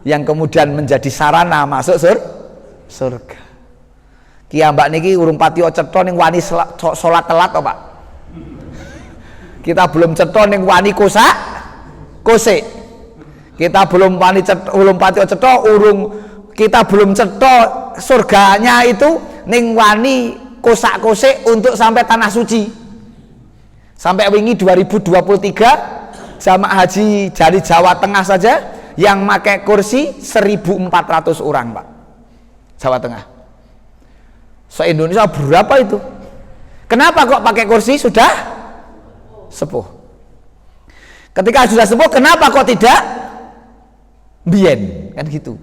yang kemudian menjadi sarana masuk surga. Kiambak niki urung pati cetha ning wani salat telat to, Pak. Kita belum cetha ning wani kosek. Kita belum pati cetha kita belum cetha surganya itu ning wani kosek untuk sampai tanah suci. Sampai wingi 2023 jamaah haji dari Jawa Tengah saja yang pakai kursi 1.400 orang, Pak. Jawa Tengah. Se-Indonesia berapa itu? Kenapa kok pakai kursi? Sudah sepuh. Ketika sudah sepuh, kenapa kok tidak bien? Kan gitu.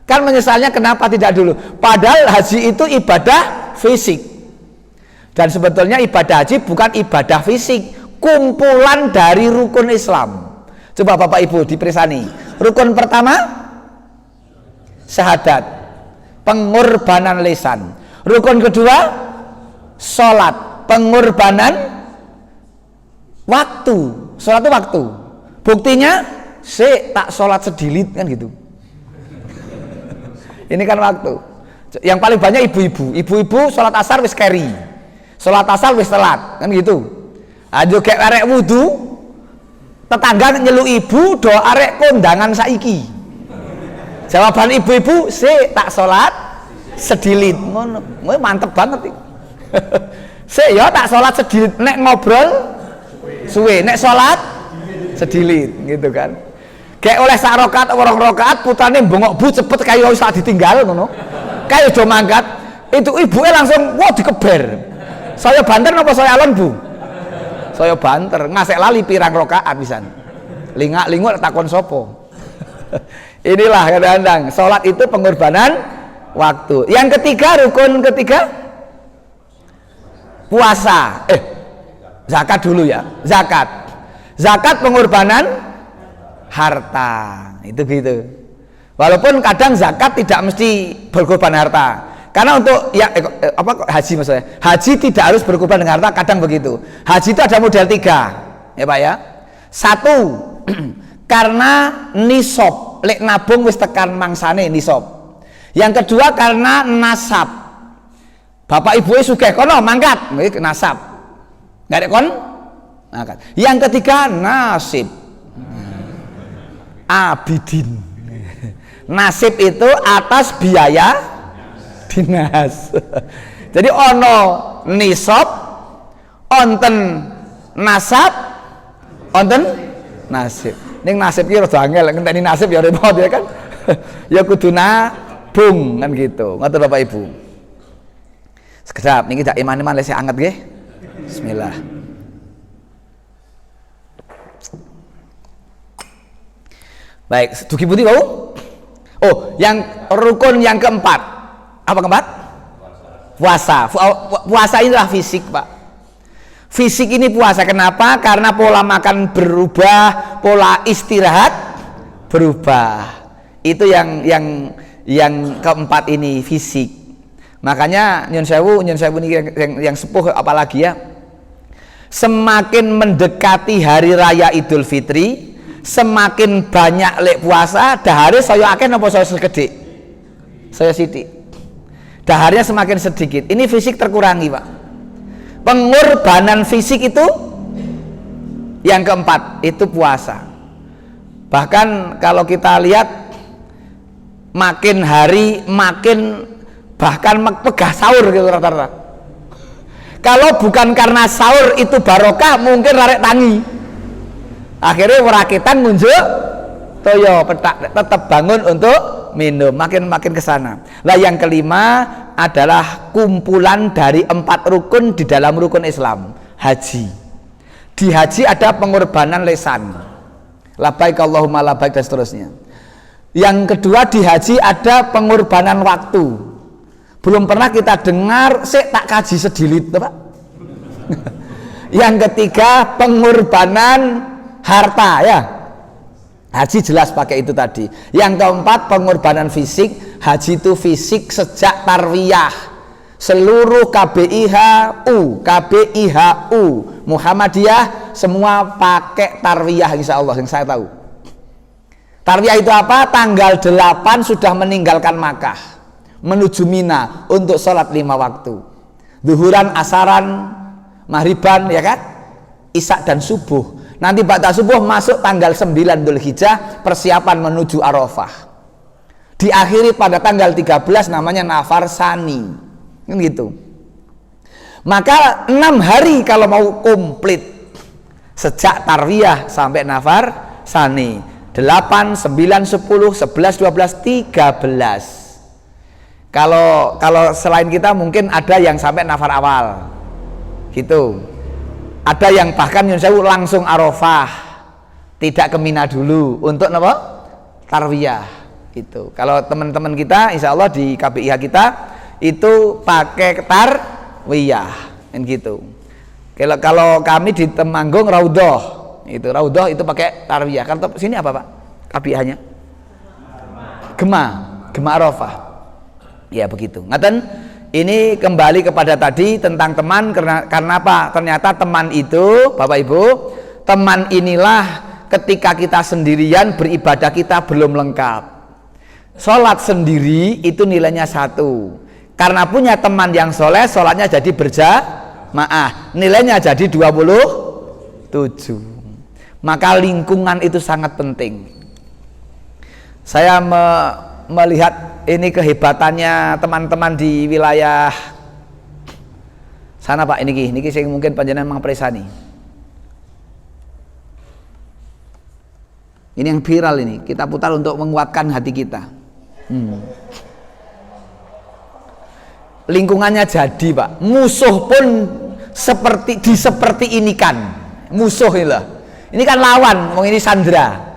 Kan menyesalnya kenapa tidak dulu? Padahal haji itu ibadah fisik. Dan sebetulnya ibadah haji bukan ibadah fisik, kumpulan dari rukun Islam. Coba Bapak Ibu dipersani. Rukun pertama syahadat, pengorbanan lisan. Rukun kedua sholat, pengorbanan waktu. Sholat itu waktu. Buktinya tak sholat sedilit kan gitu. Ini kan waktu. Yang paling banyak ibu-ibu. Ibu-ibu sholat asar wis keri, sholat asar wis telat kan gitu. Ayo kayak arek wudu, tetangga nyelu ibu do arek kondangan saiki. Jawaban ibu-ibu tak sholat sedilit. Ngono mantep banget iki. Ya tak sholat sedilit, nek ngobrol suwe, nek sholat sedilit gitu kan. Kayak oleh sak rakaat orang rakaat putane bongok bu cepet kaya wis tak ditinggal ngono. Kaya do mangkat, itu ibuke langsung wah dikeber. Saya banter napa saya alon, Bu? Saya banter, ngasek lali pirang rakaat pisan. Lingak-linguk takon sapa. Inilah kadang-kadang salat itu pengorbanan waktu. Yang ketiga, rukun ketiga puasa. Zakat dulu ya. Zakat pengorbanan harta, itu gitu. Walaupun kadang zakat tidak mesti berkorban harta, karena untuk ya haji maksudnya, haji tidak harus berkorban dengan harta. Kadang begitu. Haji itu ada model 3 ya Pak ya. 1 karena nisab, lek nabung wis tekan mangsane nisab. Yang kedua karena nasab, bapak ibu sugih kono mangkat, nasab. Nggak ada kon mangkat. Yang ketiga nasib, abidin. Nasib itu atas biaya dinas. Jadi ono nisab, onten nasab, onten nasib. Ning nasib ki rada angel, ngenteni nasib ya repot ya kan. Ya kudu nabung kan gitu. Ngoten Bapak Ibu. Sekedap niki dak iman-iman lek anget nggih. Bismillah. Baik, dugi pundi wau? Oh, yang rukun yang keempat. Apa keempat? Puasa. Puasa inilah fisik, Pak. Fisik ini puasa. Kenapa? Karena pola makan berubah, pola istirahat berubah. Itu yang keempat ini, fisik. Makanya nyun sewu ini yang sepuh apalagi ya. Semakin mendekati hari raya Idul Fitri, semakin banyak lek puasa, dahare saya akeh napa saya sekedhik? Saya sithik. Daharnya semakin sedikit. Ini fisik terkurangi, Pak. Pengorbanan fisik itu yang keempat, itu puasa. Bahkan kalau kita lihat makin hari makin bahkan pegah sahur gitu rata-rata. Kalau bukan karena sahur itu barokah, mungkin rarek tangi. Akhirnya werakitan ngunjuk toyo petak tetap bangun untuk minum, makin ke sana. Lah yang kelima adalah kumpulan dari 4 rukun di dalam rukun Islam, haji. Di haji ada pengorbanan lisan, labbaik Allahumma labbaik dan seterusnya. Yang kedua di haji ada pengorbanan waktu. Belum pernah kita dengar tak kaji sedilit, Pak. Yang ketiga pengorbanan harta, ya. Haji jelas pakai itu tadi. Yang keempat pengorbanan fisik. Haji itu fisik sejak tarwiyah. Seluruh KBIHU Muhammadiyah semua pakai tarwiyah, insya Allah yang saya tahu. Tarwiyah itu apa? Tanggal 8 sudah meninggalkan Makkah menuju Mina untuk sholat 5 waktu. Zuhuran, asaran, maghriban, ya kan? Isya dan subuh. Nanti ba'da subuh masuk tanggal 9 Dzulhijjah, persiapan menuju Arafah. Diakhiri pada tanggal 13 namanya Nafar Sani. Kan gitu. Maka 6 hari kalau mau komplit sejak tarwiyah sampai Nafar Sani. 8, 9, 10, 11, 12, 13. Kalau selain kita mungkin ada yang sampai Nafar awal. Gitu. Ada yang bahkan langsung Arafah, tidak ke Mina dulu untuk apa? Tarwiyah. Itu. Kalau teman-teman kita, insya Allah di KBIH kita itu pakai tarwiyah, kan gitu. Kalau kami di Temanggung Raudhah, itu pakai tarwiyah. Kalau sini apa, Pak? KBIH-nya? Gema Arafah. Ya begitu. Ngaten. Ini kembali kepada tadi tentang teman, karena apa? Ternyata teman itu, Bapak Ibu, teman inilah ketika kita sendirian beribadah kita belum lengkap. Sholat sendiri itu nilainya 1. Karena punya teman yang soleh, sholatnya jadi berjamaah, nilainya jadi 27. Maka lingkungan itu sangat penting. Saya melihat ini kehebatannya teman-teman di wilayah sana, Pak. Ini saya mungkin panjenengan mengpresani. Ini yang viral ini, kita putar untuk menguatkan hati kita. Lingkungannya jadi, Pak. Musuh pun seperti ini kan. Musuh ini kan lawan, ini Sandra.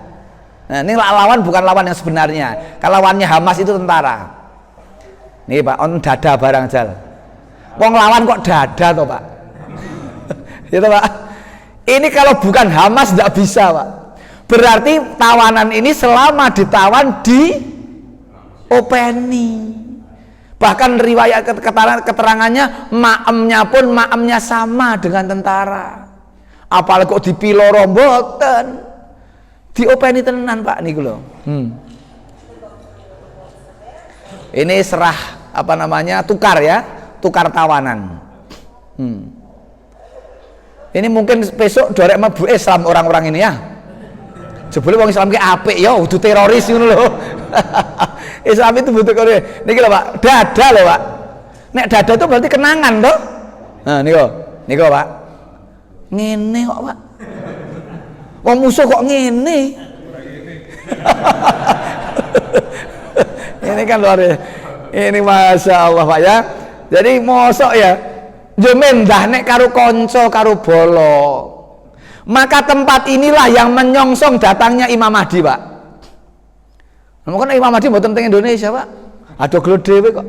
Nah, ini lawan bukan lawan yang sebenarnya. Kalau lawannya Hamas itu tentara. Nih, Pak, on dada barang jal. Wong lawan kok dada toh, Pak? Gitu, Pak. Ini kalau bukan Hamas tidak bisa, Pak. Berarti tawanan ini selama ditawan di openi. Bahkan riwayat keterangannya maemnya pun maemnya sama dengan tentara. Apalagi kok dipiloro mboten. Diopeni tenan, Pak, niku lho. Ini serah tukar ya, tukar tawanan. Ini mungkin besok dorek mlebu Islam orang-orang ini ya. Jebule wong Islam ki apik ya, kudu teroris ngono lho. Islam itu butuh teroris. Niki lho, Pak, dada lho, Pak. Nek dada itu berarti kenangan toh. Nah, niku Pak. Ngene kok, Pak. Wong musuh kok ngene. Ini kan luar biasa. Ini Masya Allah, Pak, ya. Jadi mosok ya yo mendah nek karo konco karo bolo. Maka tempat inilah yang menyongsong datangnya Imam Mahdi, Pak. Mungkin Imam Mahdi mboten teng Indonesia, Pak. Ada gelo dhewe kok.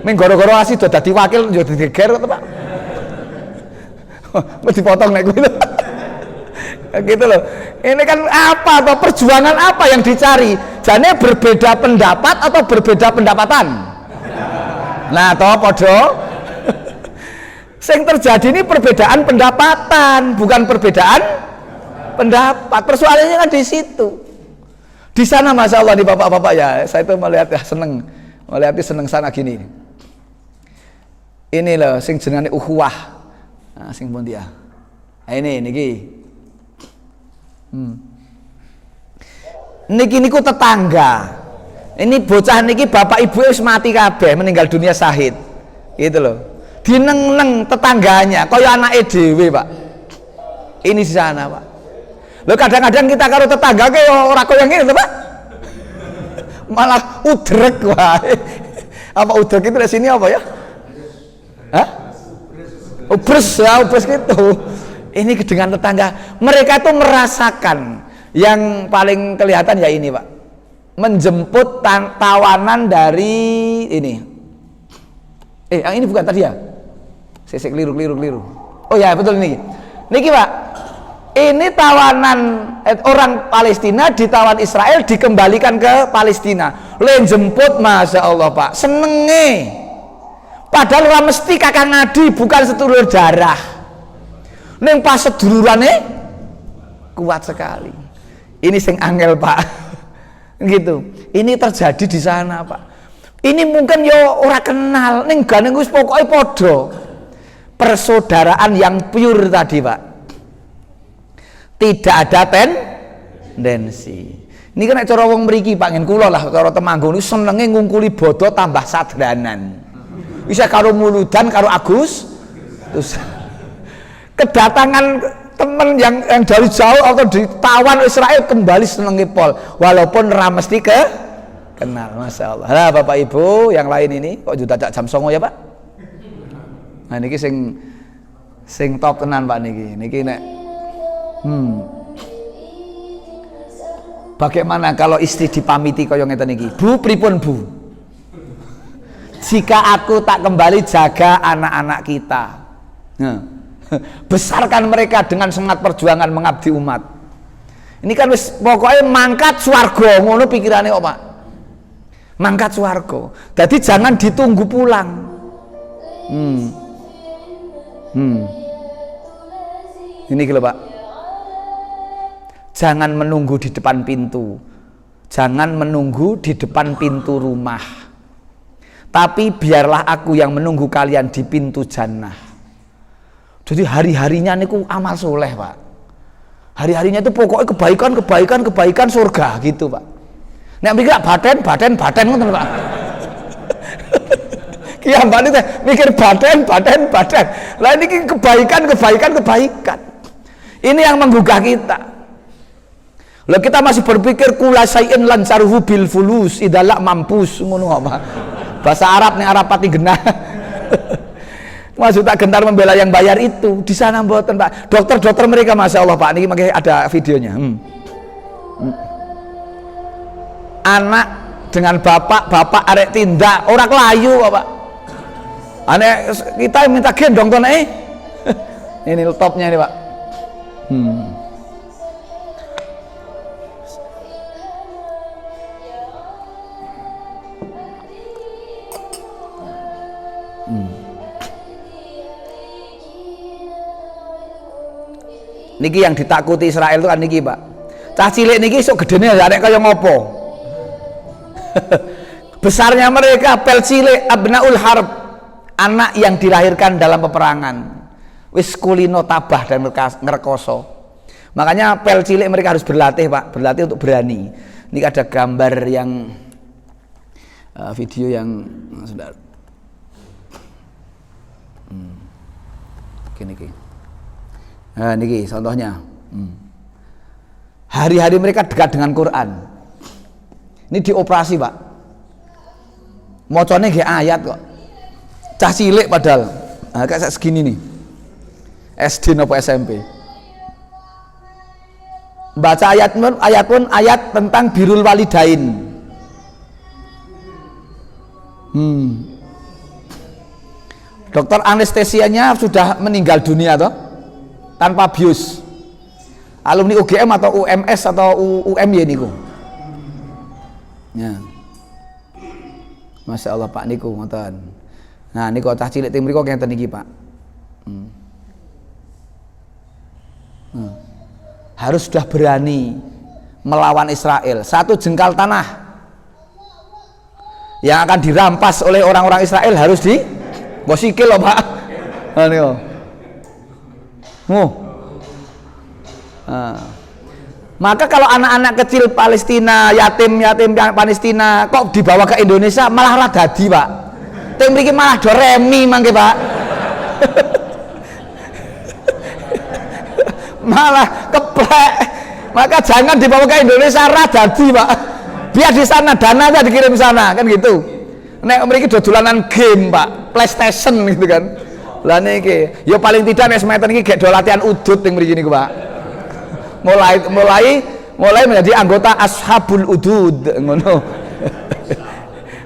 Ming gara-gara asih do dadi wakil yo digeger kok, Pak. Mau dipotong nek kuwi. Gitu loh. Ini kan apa atau perjuangan apa yang dicari? Jane berbeda pendapat atau berbeda pendapatan? Nah, toh podo. Sing terjadi ini perbedaan pendapatan, bukan perbedaan pendapat. Persoalannya kan di situ. Di sana masya Allah di bapak-bapak ya, saya itu melihat ya seneng sana gini. Ini loh, sing jenenge ukhuwah, nah, sing pun dia. Nah, ini niki, niki niku tetangga. Ini bocah niki bapak ibu wis mati kabeh, meninggal dunia syahid, gitu loh. Dineng-neng tetangganya, kaya anake dhewe pak. Ini di sana pak. Loh kadang-kadang kita karo tetangga ke ora koyo ngene to, Pak. Malah udrek wae. Apa udrek itu di sini apa ya? Hah? Ubres ya, ubres gitu. Ini dengan tetangga. Mereka itu merasakan yang paling kelihatan ya ini, Pak. Menjemput tawanan dari ini. Yang ini bukan tadi ya? Saya keliru. Oh ya, betul ini. Niki, Pak. Ini tawanan orang Palestina ditawan Israel dikembalikan ke Palestina. Len jemput masya Allah pak, senenge. Padahal orang mesti kakak ngadi bukan sedulur darah. Neng pas sedulurannya kuat sekali. Ini sing angel pak, gitu. Ini terjadi di sana pak. Ini mungkin yo ora kenal, neng gak wis pokoknya podo. Persaudaraan yang pure tadi pak. Tidak ada tendensi. Ini kan cara wong mriki Pak ngen kula lah cara Temanggung niku senenge ngungkuli bodo tambah sadranan. Bisa karo muludan karo Agus. Terus kedatangan teman yang dari jauh atau ditawan Israel kembali senenge pol walaupun ra mesti kenal. Masya Allah. Lah Bapak Ibu yang lain ini kok juga tak jam 09.00 ya Pak. Nah niki sing top tenan Pak niki nek bagaimana kalau istri dipamiti kaya ngeten iki? Bu, pripun Bu? Jika aku tak kembali jaga anak-anak kita. Besarkan mereka dengan semangat perjuangan mengabdi umat. Ini kan wis pokoknya mangkat swarga ngono pikirane kok, Pak. Mangkat swarga. Jadi jangan ditunggu pulang. Ini gitu, Pak. Jangan menunggu di depan pintu. Jangan menunggu di depan pintu rumah. Tapi biarlah aku yang menunggu kalian di pintu jannah. Jadi hari-harinya niku amal soleh, Pak. Hari-harinya itu pokoknya kebaikan surga gitu, Pak. Nek mikir baten ngoten, Pak. Kiambak teh mikir baten. Lah ini kebaikan. Ini yang menggugah kita. Lah kita masih berpikir kula sayin lancaruhu bil fulus idalak mampus ngono apa. Bahasa Arab nih Arab pati genah. Maksud tak gentar membela yang bayar itu di sana mboten Pak. Dokter mereka masya Allah Pak. Ini makanya ada videonya. Anak dengan bapak arek tindak orang layu Pak. Anek kita minta gendong tuh ini topnya ini Pak. Niki yang ditakuti Israel itu kan niki Pak. Cah cilik niki sok gedene arek kaya ngopo. Besarnya mereka pel cilik abnaul harb, anak yang dilahirkan dalam peperangan. Wis kulino tabah dan ngerekoso. Makanya pel cilik mereka harus berlatih Pak, berlatih untuk berani. Ini ada gambar yang video yang sudah niki. Nah, niki contohnya. Hari-hari mereka dekat dengan Quran. Ini dioperasi, Pak. Mocone nggih ayat kok. Cah cilik padahal. Nah, kayak segini nih. SD nopo SMP. Baca ayat pun ayat tentang birrul walidain. Dokter anestesianya sudah meninggal dunia toh, tanpa bius. Alumni UGM atau UMS atau UMY niku. Ya. Masya Allah Pak niku ngoten. Nah niku cah cilik tim mriku ngeten niki Pak. harus sudah berani melawan Israel. Satu jengkal tanah yang akan dirampas oleh orang-orang Israel harus di sikil loh Pak. Maka kalau anak-anak kecil Palestina, yatim-yatim Palestina kok dibawa ke Indonesia malah radadi Pak. Teng mriki malah do remi mangke Pak. Malah keplek. Maka jangan dibawa ke Indonesia radadi Pak. Biar di sana dananya dikirim sana kan gitu. Nek mriki dolanan game Pak, PlayStation gitu kan. Lah niki, ya paling tidak nek semester iki gek do latihan udud ning mriki niku Pak. Mulai menjadi anggota ashabul udud ngono.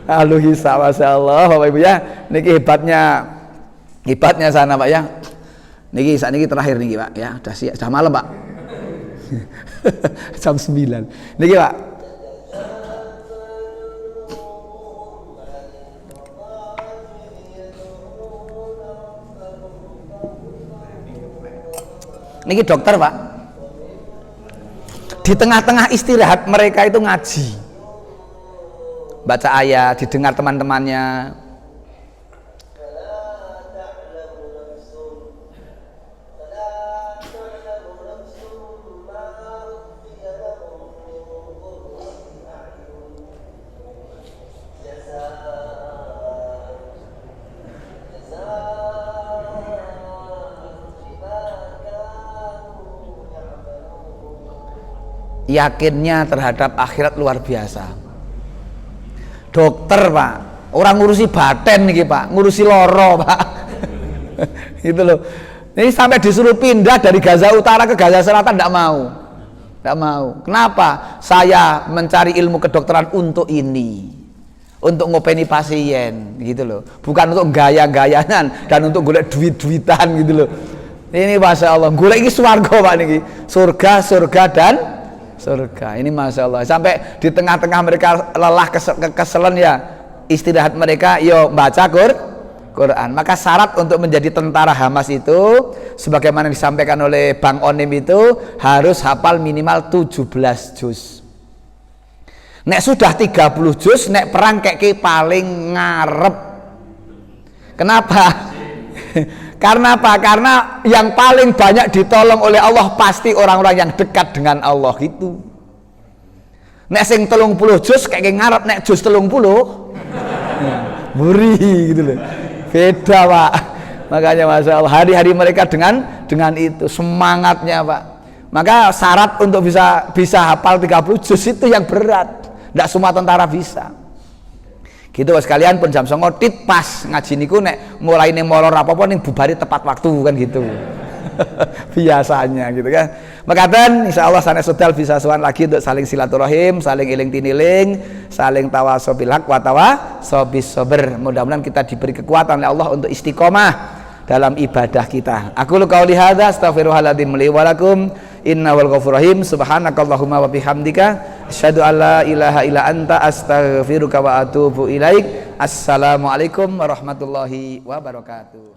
Halo hisab masyaallah Bapak Ibu ya. Niki hebatnya sana Pak ya. Niki sakniki terakhir niki Pak ya. Sudah malam Pak. Jam 9. Niki Pak. Niki dokter Pak. Di tengah-tengah istirahat mereka itu ngaji, baca ayat, didengar teman-temannya. Yakinnya terhadap akhirat luar biasa. Dokter Pak, orang ngurusi baten nih Pak, ngurusi loro Pak. Gitu loh. Ini sampai disuruh pindah dari Gaza Utara ke Gaza Selatan tidak mau. Kenapa? Saya mencari ilmu kedokteran untuk ini, untuk ngopeni pasien gitu loh, bukan untuk gaya-gayanan dan untuk golek duit-duitan gitu loh. Ini Masya Allah, golek ini swarga Pak niki, surga dan surga. Ini Masya Allah. Sampai di tengah-tengah mereka lelah kekeselan ya, istirahat mereka yo baca Quran. Maka syarat untuk menjadi tentara Hamas itu sebagaimana disampaikan oleh Bang Onim itu harus hafal minimal 17 juz. Nek sudah 30 juz nek perang kayak paling ngarep. Kenapa? Karena apa? Karena yang paling banyak ditolong oleh Allah pasti orang-orang yang dekat dengan Allah itu. Nek sing 30 juz kayak ngarep, nek juz 30 buri gitu loh. Beda Pak. Makanya Masya Allah hari-hari mereka dengan itu semangatnya Pak. Maka syarat untuk bisa hafal 30 juz itu yang berat. Tidak semua tentara bisa. Gitu sekalian pun jam 09.00 tit pas ngaji niku nek mulai ning molor apa-apa ning bubari tepat waktu kan gitu. Biasanya gitu kan. Makaten insyaallah sanes sedal bisa sowan lagi untuk saling silaturahim, saling iling tiniling, saling tawasobil haq wa tawasobis sabr. Mudah-mudahan kita diberi kekuatan oleh Allah untuk istiqomah dalam ibadah kita. Aku lu qauli hadza astaghfirullahaladzim li wa lakum innal ghafurur rahim. Subhanakallahumma wa bihamdika asyhadu an la ilaha illa anta astaghfiruka wa atubu ilaik. Assalamualaikum warahmatullahi wabarakatuh.